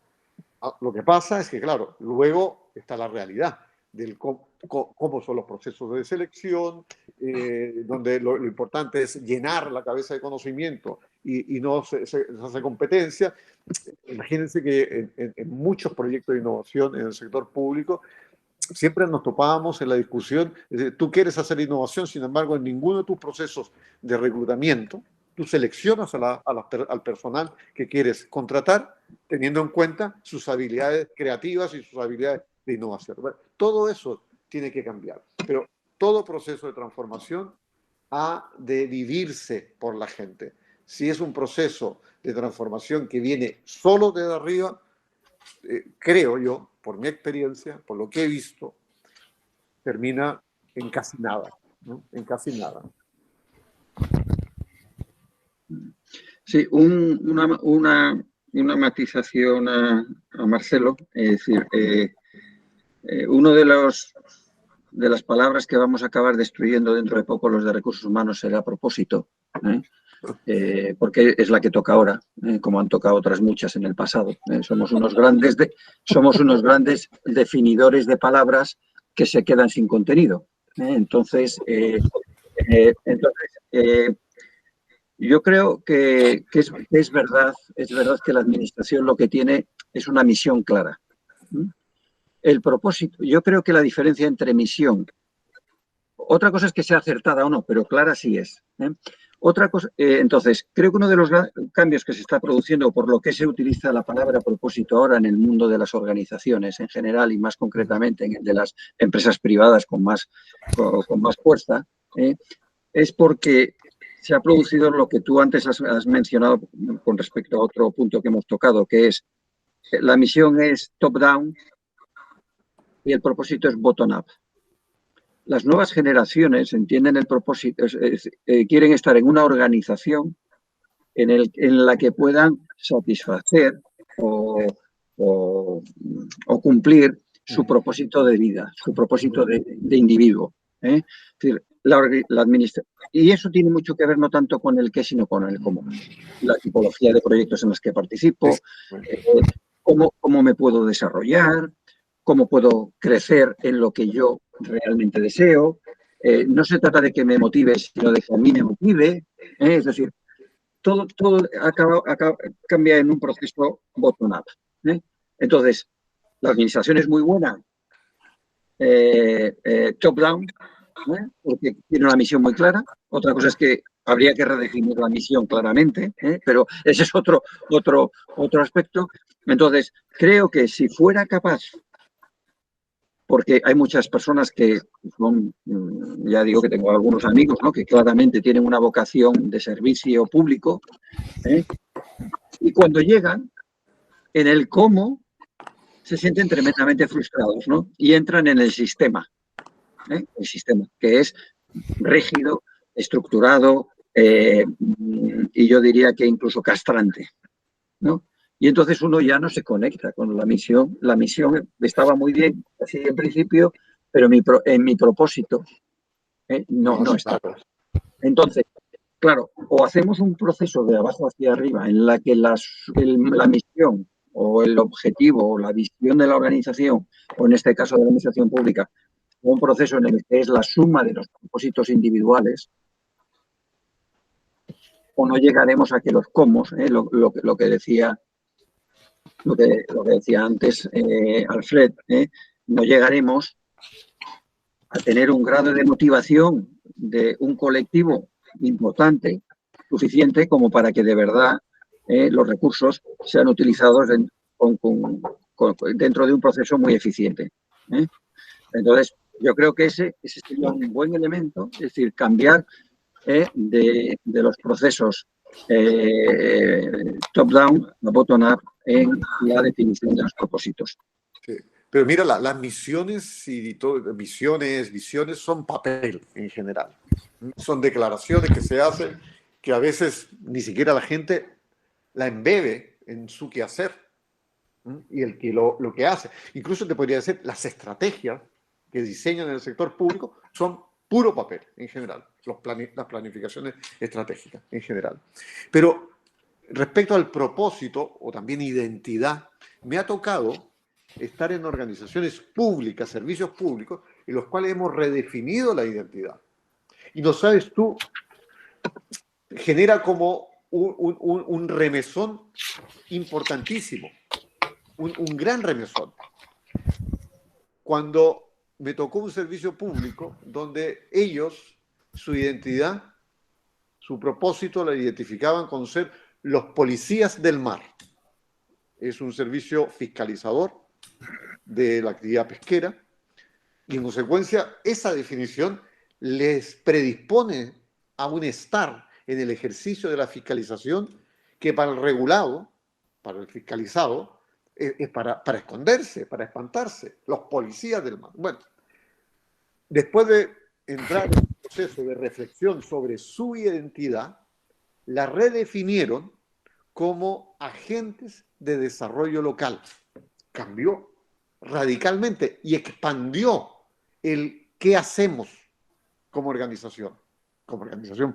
Lo que pasa es que, claro, luego está la realidad del cómo son los procesos de selección, donde lo importante es llenar la cabeza de conocimiento y no se hace competencia. Imagínense que en muchos proyectos de innovación en el sector público siempre nos topábamos en la discusión, tú quieres hacer innovación, sin embargo, en ninguno de tus procesos de reclutamiento tú seleccionas al personal que quieres contratar teniendo en cuenta sus habilidades creativas y sus habilidades de innovación. Bueno, todo eso tiene que cambiar. Pero todo proceso de transformación ha de vivirse por la gente. Si es un proceso de transformación que viene solo desde arriba, creo yo, por mi experiencia, por lo que he visto, termina en casi nada, ¿no? En casi nada. Sí, una matización a Marcelo, es decir, uno de las palabras que vamos a acabar destruyendo dentro de poco los de recursos humanos será propósito, porque es la que toca ahora, como han tocado otras muchas en el pasado. Somos unos grandes definidores de palabras que se quedan sin contenido. Entonces, yo creo que es verdad que la administración lo que tiene es una misión clara. El propósito, yo creo que la diferencia entre misión, otra cosa es que sea acertada o no, pero clara sí es. Otra cosa, entonces, creo que uno de los cambios que se está produciendo, por lo que se utiliza la palabra propósito ahora en el mundo de las organizaciones en general y más concretamente en el de las empresas privadas con más fuerza, es porque se ha producido lo que tú antes has mencionado con respecto a otro punto que hemos tocado, que es la misión es top-down y el propósito es bottom-up. Las nuevas generaciones entienden el propósito, quieren estar en una organización en la que puedan satisfacer o cumplir su propósito de vida, su propósito de individuo. Es decir, y eso tiene mucho que ver no tanto con el qué, sino con el cómo. La tipología de proyectos en los que participo, cómo me puedo desarrollar, cómo puedo crecer en lo que yo realmente deseo. No se trata de que me motive, sino de que a mí me motive. Es decir, todo cambia en un proceso bottom-up. Entonces, la administración es muy buena, top-down, porque tiene una misión muy clara. Otra cosa es que habría que redefinir la misión claramente, pero ese es otro aspecto. Entonces, creo que si fuera capaz, porque hay muchas personas que son, ya digo que tengo algunos amigos, ¿no?, que claramente tienen una vocación de servicio público, y cuando llegan, en el cómo, se sienten tremendamente frustrados, ¿no? Y entran en el sistema, que es rígido, estructurado, y yo diría que incluso castrante, ¿no? Y entonces uno ya no se conecta con la misión. La misión estaba muy bien, así en principio, pero en mi propósito no está. Entonces, claro, o hacemos un proceso de abajo hacia arriba en la que la misión o el objetivo o la visión de la organización, o en este caso de la administración pública, un proceso en el que es la suma de los propósitos individuales, o no llegaremos a que los comos, lo que decía antes Alfred, no llegaremos a tener un grado de motivación de un colectivo importante, suficiente como para que de verdad los recursos sean utilizados dentro de un proceso muy eficiente. Entonces, yo creo que ese sería un buen elemento, es decir, cambiar de los procesos top-down a bottom-up en la definición de los propósitos. Sí. Pero mira, las misiones y visiones son papel en general. Son declaraciones que se hacen que a veces ni siquiera la gente la embebe en su quehacer. Y el que lo que hace, incluso te podría decir, las estrategias que diseñan en el sector público son puro papel en general, las planificaciones estratégicas en general. Pero respecto al propósito o también identidad, me ha tocado estar en organizaciones públicas, servicios públicos, en los cuales hemos redefinido la identidad. Y no sabes tú, genera como un remesón importantísimo, un gran remesón. Cuando me tocó un servicio público donde ellos, su identidad, su propósito, la identificaban con ser los policías del mar. Es un servicio fiscalizador de la actividad pesquera, Y en consecuencia, esa definición les predispone a un estar en el ejercicio de la fiscalización que para el regulado, para el fiscalizado, es para esconderse, para espantarse. Los policías del mar. Bueno, después de entrar en un proceso de reflexión sobre su identidad, la redefinieron como agentes de desarrollo local. Cambió radicalmente y expandió el qué hacemos como organización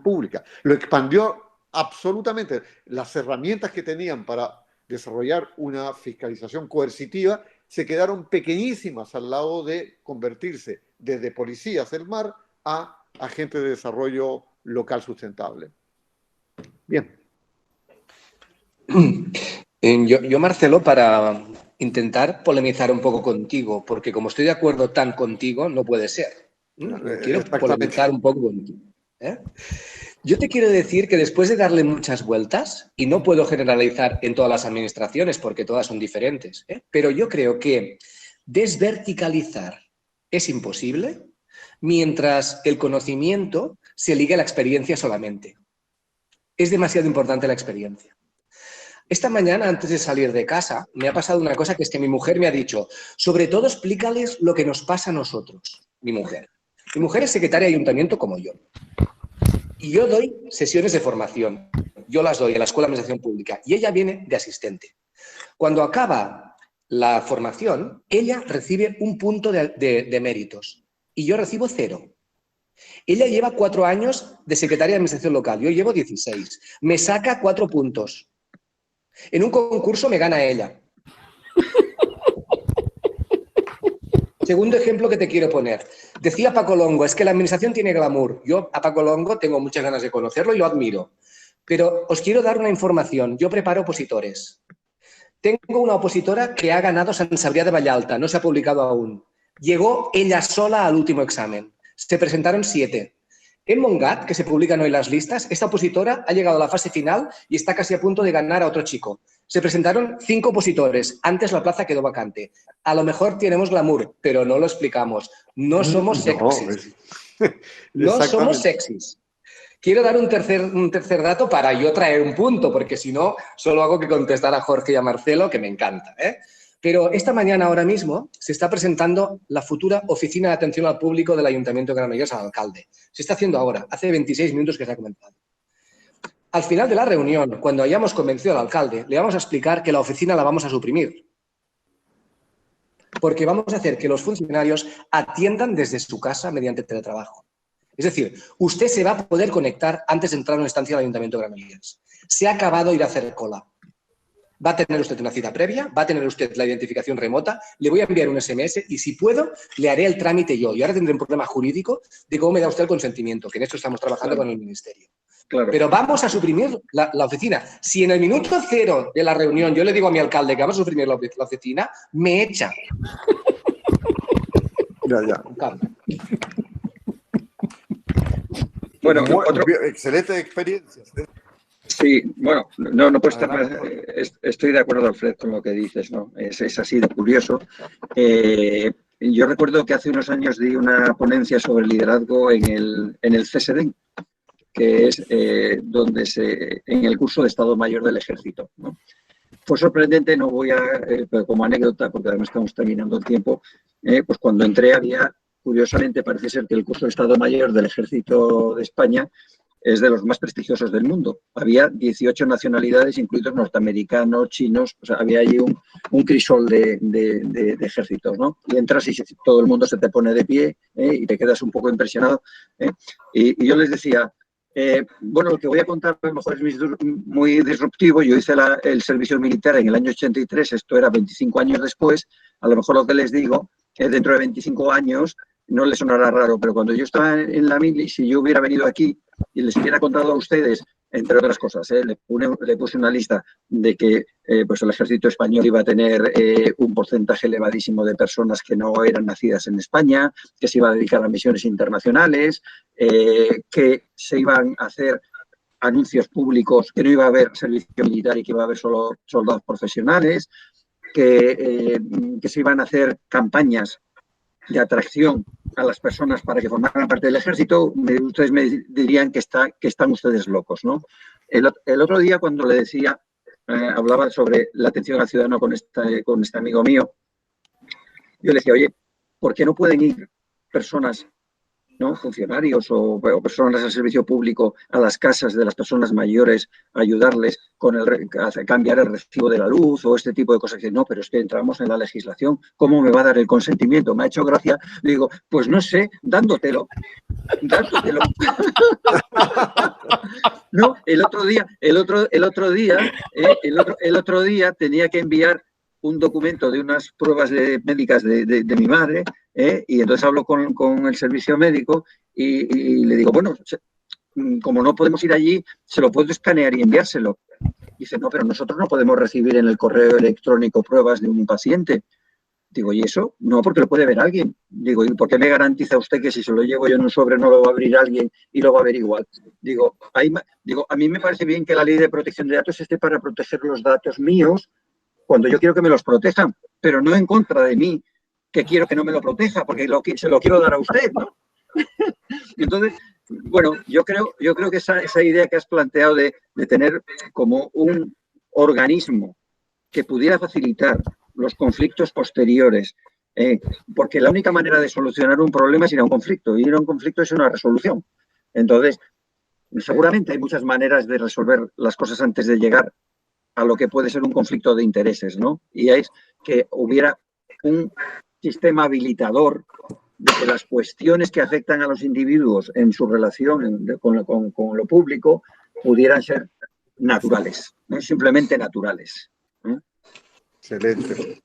pública. Lo expandió absolutamente. Las herramientas que tenían para desarrollar una fiscalización coercitiva se quedaron pequeñísimas al lado de convertirse desde policías del mar a agentes de desarrollo local sustentable. Bien. Yo, Marcelo, para intentar polemizar un poco contigo, porque como estoy de acuerdo tan contigo, no puede ser. Quiero polemizar un poco contigo. Yo te quiero decir que después de darle muchas vueltas, y no puedo generalizar en todas las administraciones porque todas son diferentes, pero yo creo que desverticalizar es imposible mientras el conocimiento se ligue a la experiencia solamente. Es demasiado importante la experiencia. Esta mañana, antes de salir de casa, me ha pasado una cosa que es que mi mujer me ha dicho, sobre todo explícales lo que nos pasa a nosotros, mi mujer. Mi mujer es secretaria de ayuntamiento como yo. Y yo doy sesiones de formación. Yo las doy en la Escuela de Administración Pública y ella viene de asistente. Cuando acaba la formación, ella recibe un punto de méritos y yo recibo 0. Ella lleva 4 años de secretaria de Administración Local, yo llevo 16. Me saca 4 puntos. En un concurso me gana ella. Segundo ejemplo que te quiero poner. Decía Paco Longo, es que la administración tiene glamour. Yo a Paco Longo tengo muchas ganas de conocerlo y lo admiro. Pero os quiero dar una información. Yo preparo opositores. Tengo una opositora que ha ganado Sant Cebrià de Vallalta. No se ha publicado aún. Llegó ella sola al último examen. Se presentaron 7. En Montgat, que se publican hoy las listas, esta opositora ha llegado a la fase final y está casi a punto de ganar a otro chico. Se presentaron 5 opositores. Antes la plaza quedó vacante. A lo mejor tenemos glamour, pero no lo explicamos. No somos sexys. No somos sexys. Quiero dar un tercer dato para yo traer un punto, porque si no, solo hago que contestar a Jorge y a Marcelo, que me encanta, Pero esta mañana, ahora mismo, se está presentando la futura Oficina de Atención al Público del Ayuntamiento de Granollers al alcalde. Se está haciendo ahora, hace 26 minutos que se ha comenzado. Al final de la reunión, cuando hayamos convencido al alcalde, le vamos a explicar que la oficina la vamos a suprimir. Porque vamos a hacer que los funcionarios atiendan desde su casa mediante teletrabajo. Es decir, usted se va a poder conectar antes de entrar a una estancia del Ayuntamiento de Granollers. Se ha acabado ir a hacer cola. Va a tener usted una cita previa, va a tener usted la identificación remota, le voy a enviar un SMS y si puedo, le haré el trámite yo. Y ahora tendré un problema jurídico de cómo me da usted el consentimiento, que en esto estamos trabajando con el Ministerio. Claro. Pero vamos a suprimir la oficina. Si en el minuto 0 de la reunión yo le digo a mi alcalde que vamos a suprimir la oficina, me echa. Ya. Bueno, excelente experiencia. Sí, bueno, no puedo estar más. Estoy de acuerdo, Alfred, con lo que dices, ¿no? Es así de curioso. Yo recuerdo que hace unos años di una ponencia sobre liderazgo en el CSD, que es en el curso de Estado Mayor del Ejército, ¿no? Fue sorprendente, no voy pero como anécdota, porque además estamos terminando el tiempo, pues cuando entré había, curiosamente, parece ser que el curso de Estado Mayor del Ejército de España es de los más prestigiosos del mundo. Había 18 nacionalidades, incluidos norteamericanos, chinos, o sea, había allí un crisol de ejércitos, ¿no? Y entras y todo el mundo se te pone de pie y te quedas un poco impresionado. Y yo les decía, bueno, lo que voy a contar a lo mejor es muy disruptivo. Yo hice el servicio militar en el año 83, esto era 25 años después. A lo mejor lo que les digo, dentro de 25 años no les sonará raro, pero cuando yo estaba en la mili, si yo hubiera venido aquí y les hubiera contado a ustedes, entre otras cosas, le puse una lista de que pues el ejército español iba a tener un porcentaje elevadísimo de personas que no eran nacidas en España, que se iba a dedicar a misiones internacionales, que se iban a hacer anuncios públicos, que no iba a haber servicio militar y que iba a haber solo soldados profesionales, que se iban a hacer campañas de atracción a las personas para que formaran parte del ejército, ustedes me dirían que están ustedes locos, ¿no? El otro día, cuando le decía, hablaba sobre la atención al ciudadano con este amigo mío, yo le decía, oye, ¿por qué no pueden ir personas, ¿no?, funcionarios o personas del servicio público a las casas de las personas mayores a ayudarles a cambiar el recibo de la luz o este tipo de cosas? Que no, pero es que entramos en la legislación, ¿cómo me va a dar el consentimiento? Me ha hecho gracia, le digo, pues no sé, dándotelo. No, el otro día tenía que enviar un documento de unas pruebas médicas de mi madre, y entonces hablo con el servicio médico y le digo, bueno, como no podemos ir allí, se lo puedo escanear y enviárselo. Dice, no, pero nosotros no podemos recibir en el correo electrónico pruebas de un paciente. Digo, ¿y eso? No, porque lo puede ver alguien. Digo, ¿y por qué me garantiza usted que si se lo llevo yo en un sobre no lo va a abrir alguien y lo va a ver igual? Digo, a mí me parece bien que la ley de protección de datos esté para proteger los datos míos cuando yo quiero que me los protejan, pero no en contra de mí, que quiero que no me lo proteja, porque se lo quiero dar a usted, ¿no? Entonces, bueno, yo creo que esa idea que has planteado de tener como un organismo que pudiera facilitar los conflictos posteriores, porque la única manera de solucionar un problema es ir a un conflicto, y ir a un conflicto es una resolución. Entonces, seguramente hay muchas maneras de resolver las cosas antes de llegar a lo que puede ser un conflicto de intereses, ¿no? Y es que hubiera un sistema habilitador de que las cuestiones que afectan a los individuos en su relación con lo público pudieran ser naturales, ¿no? Simplemente naturales, ¿no? Excelente.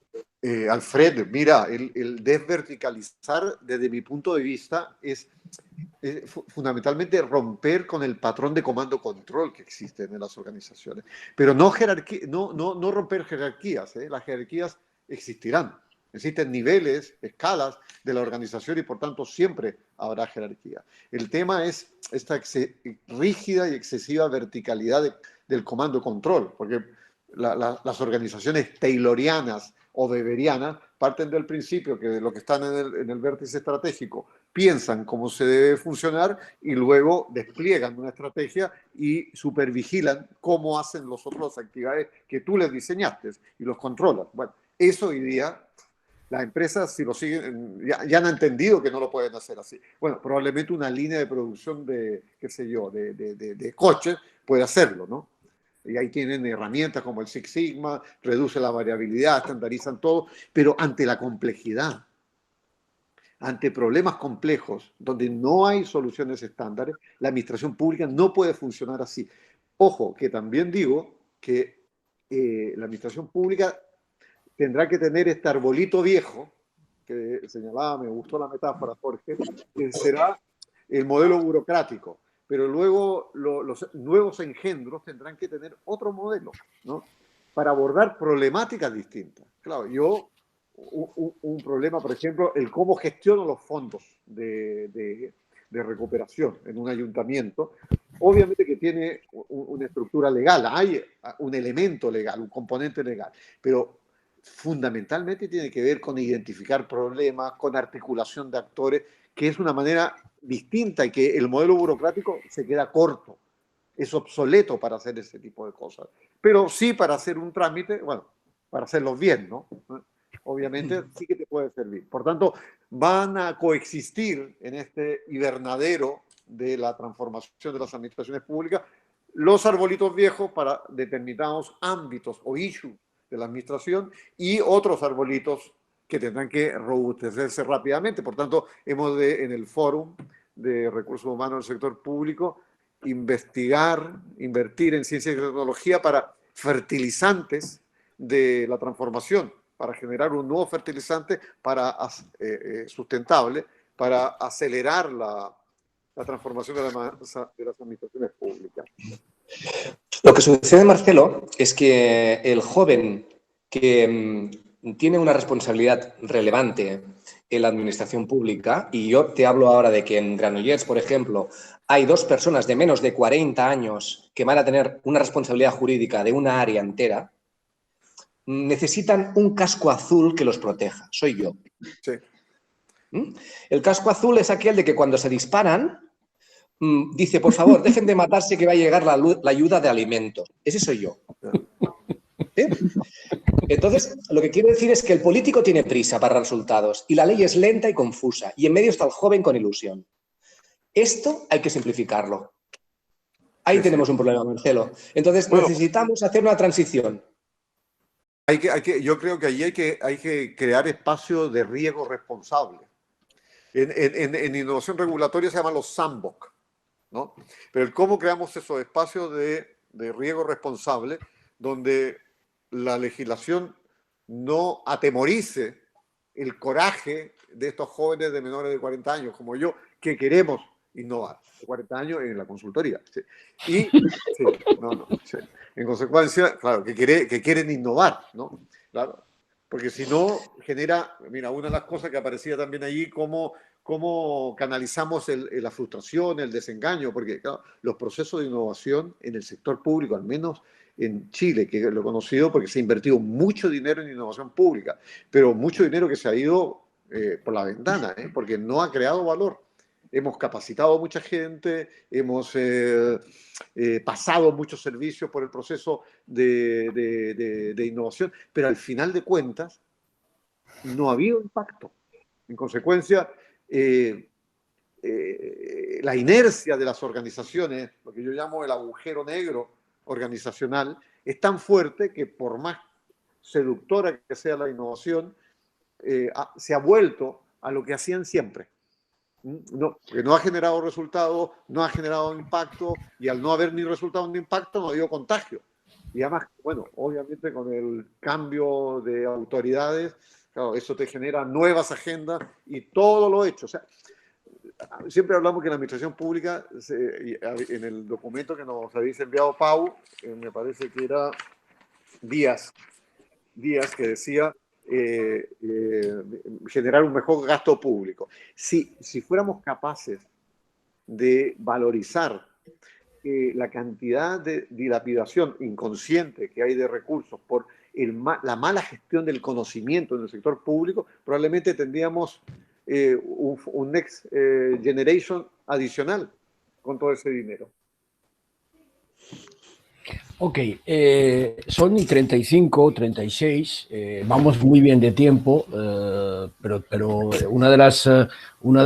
Alfred, mira, el desverticalizar, desde mi punto de vista, es fundamentalmente romper con el patrón de comando-control que existe en las organizaciones. Pero no romper jerarquías, ¿eh? Las jerarquías existirán. Existen niveles, escalas de la organización y por tanto siempre habrá jerarquía. El tema es esta rígida y excesiva verticalidad del comando-control, porque las organizaciones taylorianas o weberianas parten del principio que lo que están en el vértice estratégico piensan cómo se debe funcionar y luego despliegan una estrategia y supervigilan cómo hacen los otros las actividades que tú les diseñaste y los controlas. Bueno, eso hoy día las empresas, si lo siguen, ya han entendido que no lo pueden hacer así. Bueno, probablemente una línea de producción de, qué sé yo, de coches puede hacerlo, ¿no? Y ahí tienen herramientas como el Six Sigma, reduce la variabilidad, estandarizan todo, pero ante la complejidad, ante problemas complejos, donde no hay soluciones estándares, la administración pública no puede funcionar así. Ojo, que también digo que la administración pública tendrá que tener este arbolito viejo, que señalaba, me gustó la metáfora, Jorge, que será el modelo burocrático. Pero luego los nuevos engendros tendrán que tener otro modelo, ¿no?, para abordar problemáticas distintas. Claro, un problema, por ejemplo, el cómo gestiono los fondos de recuperación en un ayuntamiento, obviamente que tiene una estructura legal, hay un elemento legal, un componente legal, pero fundamentalmente tiene que ver con identificar problemas, con articulación de actores, que es una manera distinta y que el modelo burocrático se queda corto, es obsoleto para hacer ese tipo de cosas. Pero sí para hacer un trámite, bueno, para hacerlo bien, ¿no? Obviamente sí que te puede servir. Por tanto, van a coexistir en este hibernadero de la transformación de las administraciones públicas los arbolitos viejos para determinados ámbitos o issues de la administración y otros arbolitos que tendrán que robustecerse rápidamente. Por tanto, hemos en el Fórum de Recursos Humanos del Sector Público, invertir en ciencia y tecnología para fertilizantes de la transformación, para generar un nuevo fertilizante sustentable, para acelerar la transformación de las administraciones públicas. Lo que sucede, Marcelo, es que el joven que tiene una responsabilidad relevante en la administración pública, y yo te hablo ahora de que en Granollers, por ejemplo, hay 2 personas de menos de 40 años que van a tener una responsabilidad jurídica de una área entera, necesitan un casco azul que los proteja. Soy yo. Sí. El casco azul es aquel de que cuando se disparan, dice, por favor, dejen de matarse que va a llegar la ayuda de alimentos. Ese soy yo. ¿Sí? Entonces, lo que quiero decir es que el político tiene prisa para resultados y la ley es lenta y confusa y en medio está el joven con ilusión. Esto hay que simplificarlo. Ahí tenemos un problema, Marcelo. Entonces, necesitamos hacer una transición. Yo creo que allí hay que crear espacios de riesgo responsable. En innovación regulatoria se llaman los sandbox, ¿no? Pero cómo creamos esos espacios de riesgo responsable donde la legislación no atemorice el coraje de estos jóvenes de menores de 40 años, como yo, que queremos innovar. 40 años en la consultoría. ¿Sí? Y, sí. En consecuencia, claro, que quieren innovar, ¿no? Claro, porque si no, genera, mira, una de las cosas que aparecía también allí, cómo canalizamos la frustración, el desengaño, porque claro, los procesos de innovación en el sector público, al menos en Chile, que lo he conocido porque se ha invertido mucho dinero en innovación pública, pero mucho dinero que se ha ido por la ventana, porque no ha creado valor. Hemos capacitado a mucha gente, hemos pasado muchos servicios por el proceso de innovación, pero al final de cuentas no ha habido impacto. En consecuencia, la inercia de las organizaciones, lo que yo llamo el agujero negro organizacional, es tan fuerte que por más seductora que sea la innovación, se ha vuelto a lo que hacían siempre. Que no ha generado resultados, no ha generado impacto, y al no haber ni resultado ni impacto no ha habido contagio. Y además, bueno, obviamente con el cambio de autoridades, claro, eso te genera nuevas agendas y todo lo hecho. O sea, siempre hablamos que la administración pública, en el documento que nos habéis enviado Pau, me parece que era Díaz, que decía generar un mejor gasto público. Si fuéramos capaces de valorizar la cantidad de dilapidación inconsciente que hay de recursos por la mala gestión del conocimiento en el sector público, probablemente tendríamos un next generation adicional con todo ese dinero. Ok, son 35, 36, vamos muy bien de tiempo, pero una de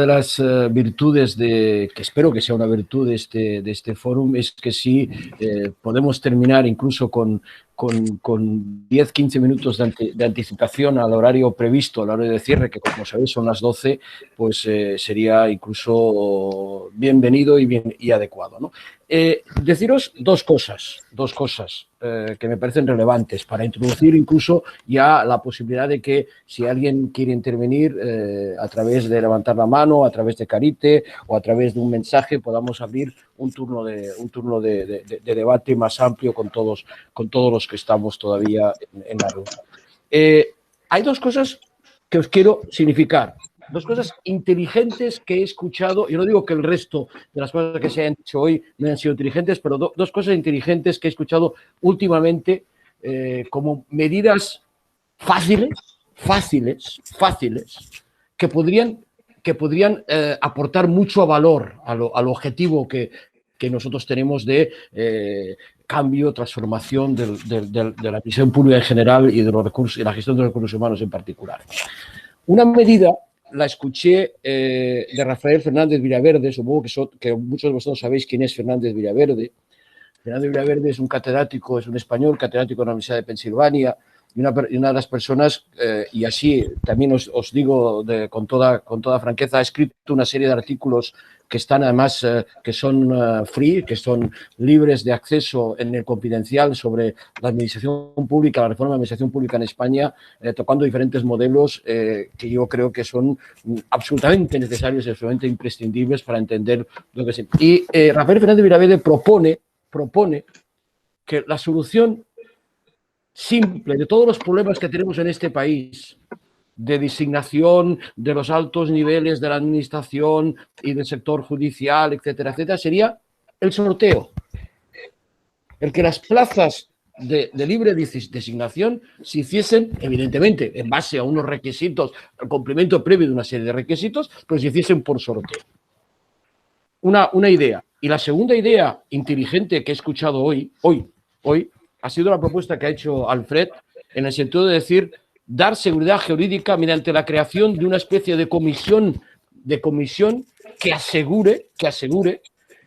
las virtudes que espero que sea una virtud de este fórum es que sí podemos terminar incluso con 10-15 minutos de anticipación al horario previsto, al horario de cierre, que como sabéis son las 12, pues sería incluso bienvenido y adecuado, ¿no? Deciros dos cosas que me parecen relevantes para introducir incluso ya la posibilidad de que si alguien quiere intervenir a través de levantar la mano, a través de Carite o a través de un mensaje podamos abrir un turno de debate más amplio con todos los que estamos todavía en la reunión. Hay dos cosas que os quiero significar. Dos cosas inteligentes que he escuchado. Yo no digo que el resto de las cosas que se han dicho hoy no hayan sido inteligentes, pero dos cosas inteligentes que he escuchado últimamente como medidas fáciles que podrían aportar mucho valor al objetivo que nosotros tenemos de cambio, transformación de la administración pública en general y de los recursos y la gestión de los recursos humanos en particular. Una medida la escuché de Rafael Fernández Villaverde, supongo que muchos de vosotros sabéis quién es Fernández Villaverde. Fernández Villaverde es un catedrático, es un español catedrático en la Universidad de Pensilvania y una de las personas, y así también os digo con toda franqueza, ha escrito una serie de artículos que están además, que son free, que son libres de acceso en el Confidencial sobre la administración pública, la reforma de la administración pública en España, tocando diferentes modelos que yo creo que son absolutamente necesarios y absolutamente imprescindibles para entender lo que es. Y Rafael Fernández Villaverde propone que la solución simple de todos los problemas que tenemos en este país, de designación de los altos niveles de la administración y del sector judicial, etcétera, etcétera, sería el sorteo. El que las plazas de libre designación se hiciesen, evidentemente, en base a unos requisitos, al cumplimiento previo de una serie de requisitos, pero se hiciesen por sorteo. Una idea. Y la segunda idea inteligente que he escuchado hoy, ha sido la propuesta que ha hecho Alfred, en el sentido de decir, dar seguridad jurídica mediante la creación de una especie de comisión que asegure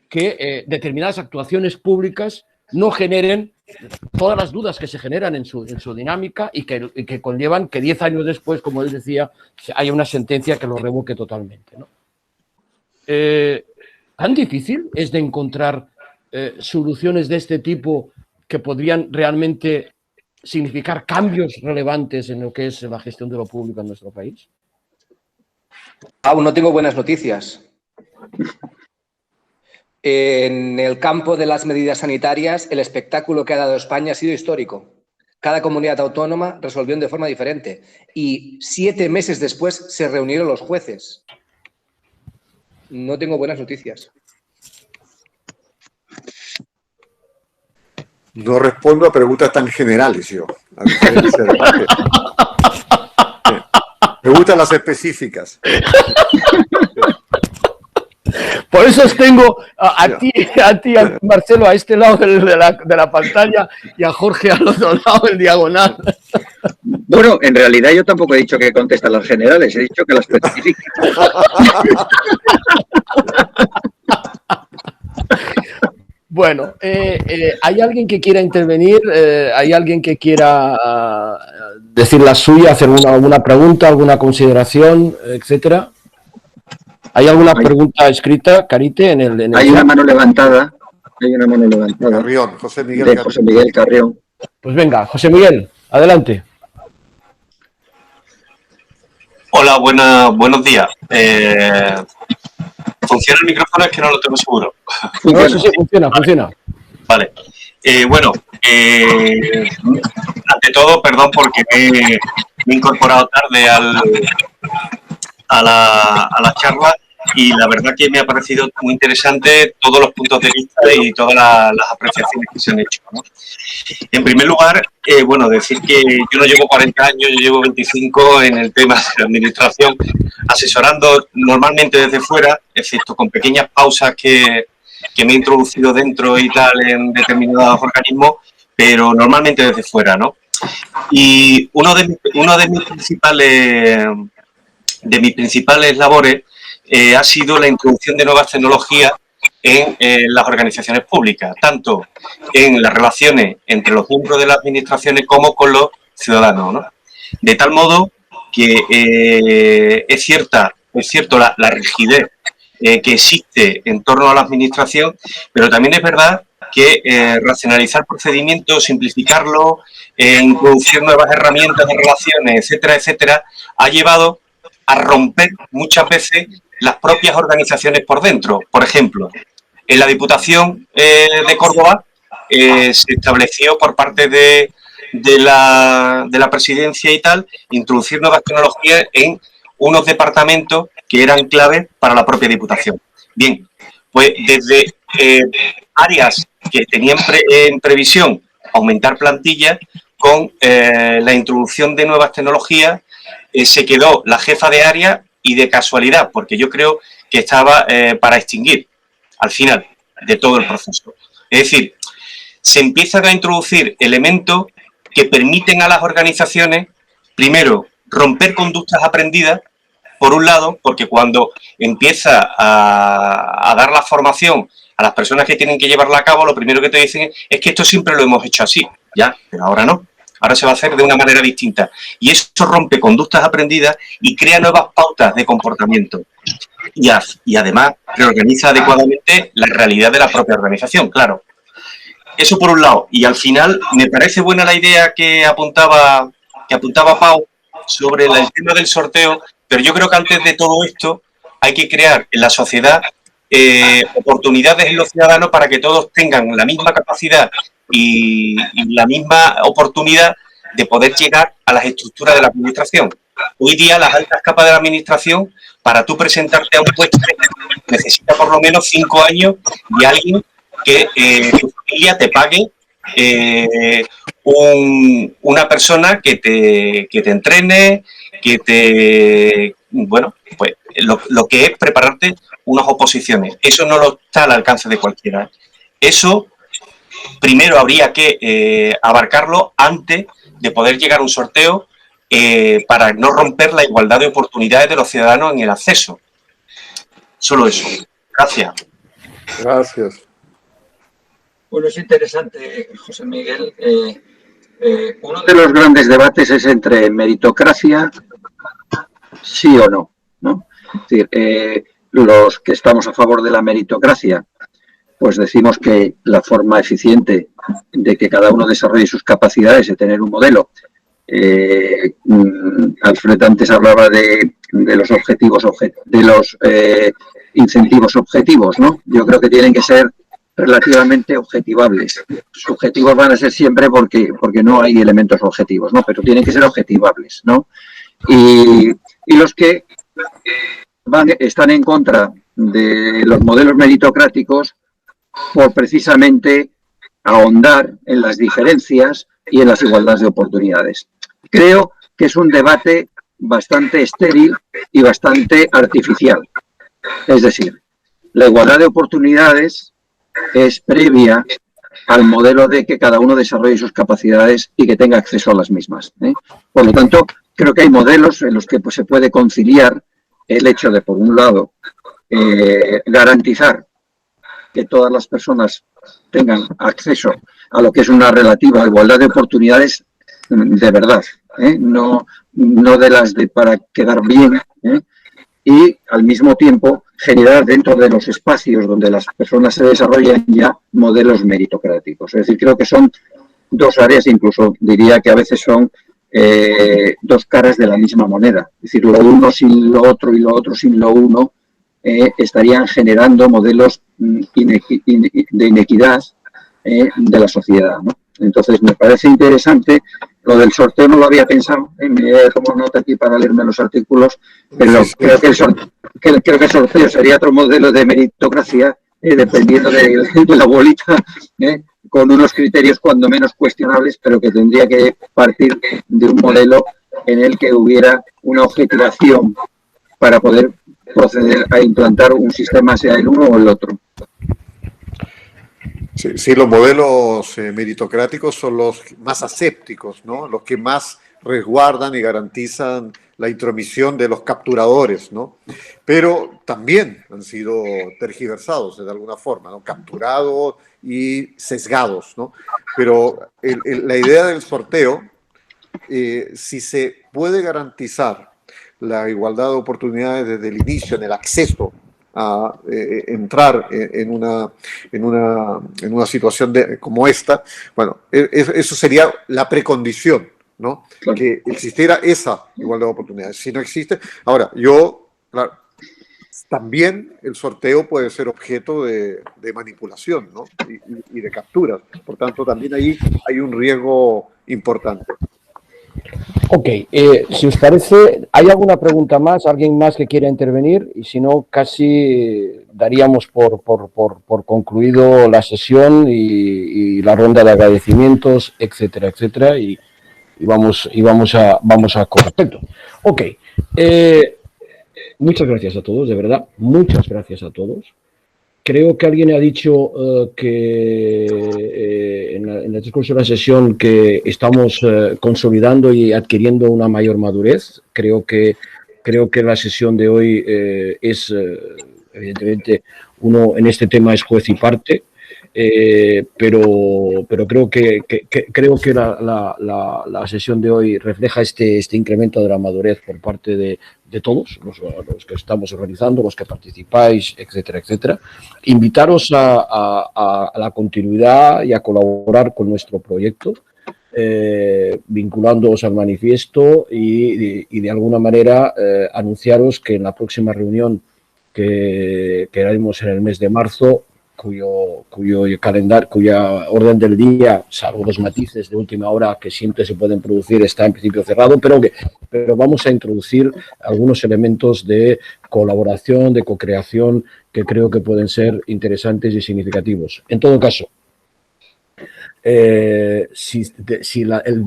que determinadas actuaciones públicas no generen todas las dudas que se generan en su dinámica y que conllevan que 10 años después, como él decía, haya una sentencia que lo revoque totalmente, ¿no? ¿Tan difícil es de encontrar soluciones de este tipo que podrían realmente significar cambios relevantes en lo que es la gestión de lo público en nuestro país? Aún no tengo buenas noticias. En el campo de las medidas sanitarias, el espectáculo que ha dado España ha sido histórico. Cada comunidad autónoma resolvió de forma diferente y 7 meses después se reunieron los jueces. No tengo buenas noticias. No respondo a preguntas tan generales yo. A diferencia de me gustan las específicas. Por eso os tengo a ti, Marcelo, a este lado de la pantalla y a Jorge al otro lado, en diagonal. Bueno, en realidad yo tampoco he dicho que contesta a las generales, he dicho que las específicas. Bueno, ¿hay alguien que quiera intervenir? ¿Hay alguien que quiera decir la suya, hacer alguna pregunta, alguna consideración, etcétera? ¿Hay alguna pregunta escrita, Carite, en el Hay una mano levantada. Hay una mano levantada. Carrión, José Miguel de Carrión. José Miguel Carrión. Pues venga, José Miguel, adelante. Hola, buenos días. ¿Funciona el micrófono? Es que no lo tengo seguro. No, sí, funciona. Vale. Ante todo, perdón porque me he incorporado tarde a la charla y la verdad que me ha parecido muy interesante todos los puntos de vista y todas las apreciaciones que se han hecho, ¿no? En primer lugar, bueno, decir que yo no llevo 40 años, yo llevo 25 en el tema de la administración, asesorando normalmente desde fuera, excepto con pequeñas pausas que me he introducido dentro y tal en determinados organismos, pero normalmente desde fuera, ¿no? Y uno de mis principales labores ha sido la introducción de nuevas tecnologías en las organizaciones públicas, tanto en las relaciones entre los miembros de las administraciones como con los ciudadanos, ¿no? De tal modo que es cierto la rigidez que existe en torno a la administración, pero también es verdad que racionalizar procedimientos, simplificarlo, introducir nuevas herramientas de relaciones, etcétera, etcétera, ha llevado a romper muchas veces las propias organizaciones por dentro. Por ejemplo, en la Diputación de Córdoba se estableció por parte de la presidencia y tal, introducir nuevas tecnologías en unos departamentos que eran claves para la propia Diputación. Bien, pues desde áreas que tenían en previsión aumentar plantillas, con la introducción de nuevas tecnologías, se quedó la jefa de área y de casualidad, porque yo creo que estaba para extinguir al final de todo el proceso. Es decir, se empiezan a introducir elementos que permiten a las organizaciones, primero, romper conductas aprendidas, por un lado, porque cuando empieza a dar la formación a las personas que tienen que llevarla a cabo, lo primero que te dicen es que esto siempre lo hemos hecho así, ya, pero ahora no. Ahora se va a hacer de una manera distinta. Y eso rompe conductas aprendidas y crea nuevas pautas de comportamiento. Y además reorganiza adecuadamente la realidad de la propia organización, claro. Eso por un lado. Y al final me parece buena la idea que apuntaba Pau sobre el tema del sorteo, pero yo creo que antes de todo esto hay que crear en la sociedad oportunidades en los ciudadanos para que todos tengan la misma capacidad y la misma oportunidad de poder llegar a las estructuras de la administración. Hoy día las altas capas de la administración, para tú presentarte a un puesto, necesita por lo menos 5 años y alguien que tu familia te pague una persona que te entrene, bueno, pues lo que es prepararte unas oposiciones. Eso no lo está al alcance de cualquiera. Eso primero habría que abarcarlo antes de poder llegar a un sorteo para no romper la igualdad de oportunidades de los ciudadanos en el acceso. Solo eso. Gracias. Gracias. Bueno, es interesante, José Miguel. Uno de los grandes debates es entre meritocracia, sí o no, ¿no? Es decir, los que estamos a favor de la meritocracia, pues decimos que la forma eficiente de que cada uno desarrolle sus capacidades, de tener un modelo. Alfred antes hablaba de los objetivos, de los incentivos objetivos, ¿no? Yo creo que tienen que ser relativamente objetivables. Subjetivos van a ser siempre porque no hay elementos objetivos, ¿no? Pero tienen que ser objetivables, ¿no? Y los que están en contra de los modelos meritocráticos por precisamente ahondar en las diferencias y en las igualdades de oportunidades. Creo que es un debate bastante estéril y bastante artificial. Es decir, la igualdad de oportunidades es previa al modelo de que cada uno desarrolle sus capacidades y que tenga acceso a las mismas, ¿eh? Por lo tanto, creo que hay modelos en los que pues, se puede conciliar el hecho de, por un lado, garantizar que todas las personas tengan acceso a lo que es una relativa igualdad de oportunidades de verdad, ¿eh? No de las de para quedar bien, ¿eh? Y al mismo tiempo generar dentro de los espacios donde las personas se desarrollan ya modelos meritocráticos. Es decir, creo que son dos áreas, incluso diría que a veces son dos caras de la misma moneda. Es decir, lo uno sin lo otro y lo otro sin lo uno estarían generando modelos de inequidad de la sociedad, ¿no? Entonces, me parece interesante. Lo del sorteo no lo había pensado, me tomo nota aquí para leerme los artículos, pero sí. Creo que el sorteo sería otro modelo de meritocracia, dependiendo de la bolita, con unos criterios cuando menos cuestionables, pero que tendría que partir de un modelo en el que hubiera una objetivación para poder proceder a implantar un sistema, sea el uno o el otro. Sí, los modelos meritocráticos son los más asépticos, ¿no? Los que más resguardan y garantizan la intromisión de los capturadores, ¿no? Pero también han sido tergiversados de alguna forma, ¿no? Capturados y sesgados, ¿no? Pero la idea del sorteo, si se puede garantizar la igualdad de oportunidades desde el inicio, en el acceso a entrar en una situación como esta, bueno, eso sería la precondición, ¿no? Claro. Que existiera esa igualdad de oportunidades. Si no existe, ahora, claro, también el sorteo puede ser objeto de manipulación, ¿no? Y de capturas. Por tanto, también ahí hay un riesgo importante. Ok, si os parece, ¿hay alguna pregunta más? ¿Alguien más que quiera intervenir? Y si no, casi daríamos por concluido la sesión y la ronda de agradecimientos, etcétera, etcétera, y vamos a correcto. Ok, muchas gracias a todos, de verdad, muchas gracias a todos. Creo que alguien ha dicho que en el transcurso de la sesión que estamos consolidando y adquiriendo una mayor madurez. Creo que la sesión de hoy es, evidentemente, uno en este tema es juez y parte, pero creo que la sesión de hoy refleja este incremento de la madurez por parte de todos los que estamos organizando, los que participáis, etcétera, etcétera. Invitaros a la continuidad y a colaborar con nuestro proyecto, vinculándoos al manifiesto y de alguna manera anunciaros que en la próxima reunión que haremos en el mes de marzo, cuya orden del día, salvo los matices de última hora que siempre se pueden producir, está en principio cerrado, pero vamos a introducir algunos elementos de colaboración, de co-creación, que creo que pueden ser interesantes y significativos. En todo caso, si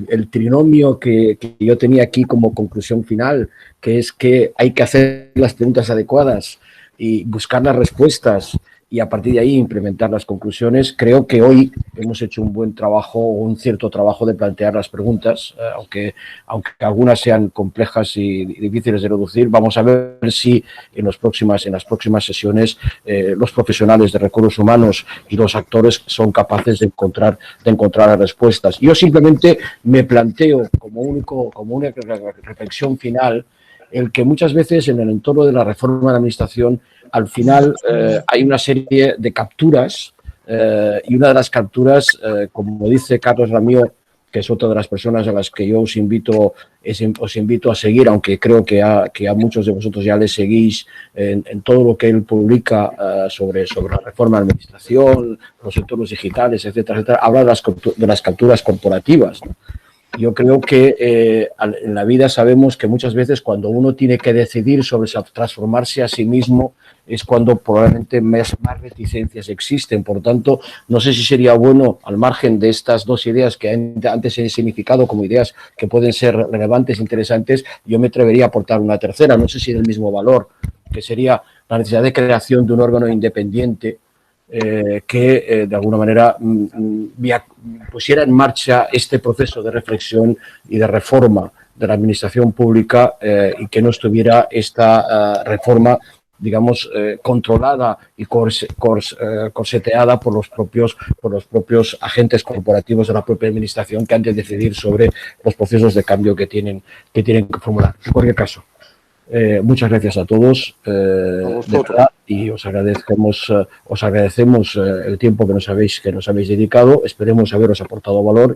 el trinomio que yo tenía aquí como conclusión final, que es que hay que hacer las preguntas adecuadas y buscar las respuestas y a partir de ahí implementar las conclusiones, creo que hoy hemos hecho un buen trabajo, un cierto trabajo de plantear las preguntas, aunque algunas sean complejas y difíciles de reducir. Vamos a ver si en las próximas sesiones los profesionales de recursos humanos y los actores son capaces de encontrar las respuestas. Yo simplemente me planteo como una reflexión final el que muchas veces en el entorno de la reforma de la administración al final hay una serie de capturas y una de las capturas, como dice Carlos Ramío, que es otra de las personas a las que yo os invito a seguir, aunque creo que a muchos de vosotros ya le seguís en todo lo que él publica sobre la reforma de la administración, los entornos digitales, etcétera, etcétera, habla de las capturas corporativas, ¿no? Yo creo que en la vida sabemos que muchas veces cuando uno tiene que decidir sobre transformarse a sí mismo es cuando probablemente más reticencias existen. Por tanto, no sé si sería bueno, al margen de estas dos ideas que antes he significado como ideas que pueden ser relevantes, interesantes, yo me atrevería a aportar una tercera, no sé si del mismo valor, que sería la necesidad de creación de un órgano independiente que de alguna manera pusiera en marcha este proceso de reflexión y de reforma de la administración pública y que no estuviera esta reforma, digamos, controlada y corseteada por los propios agentes corporativos de la propia administración que han de decidir sobre los procesos de cambio que tienen que formular. En cualquier caso, muchas gracias a todos de verdad, y os agradecemos el tiempo que nos habéis dedicado. Esperemos haberos aportado valor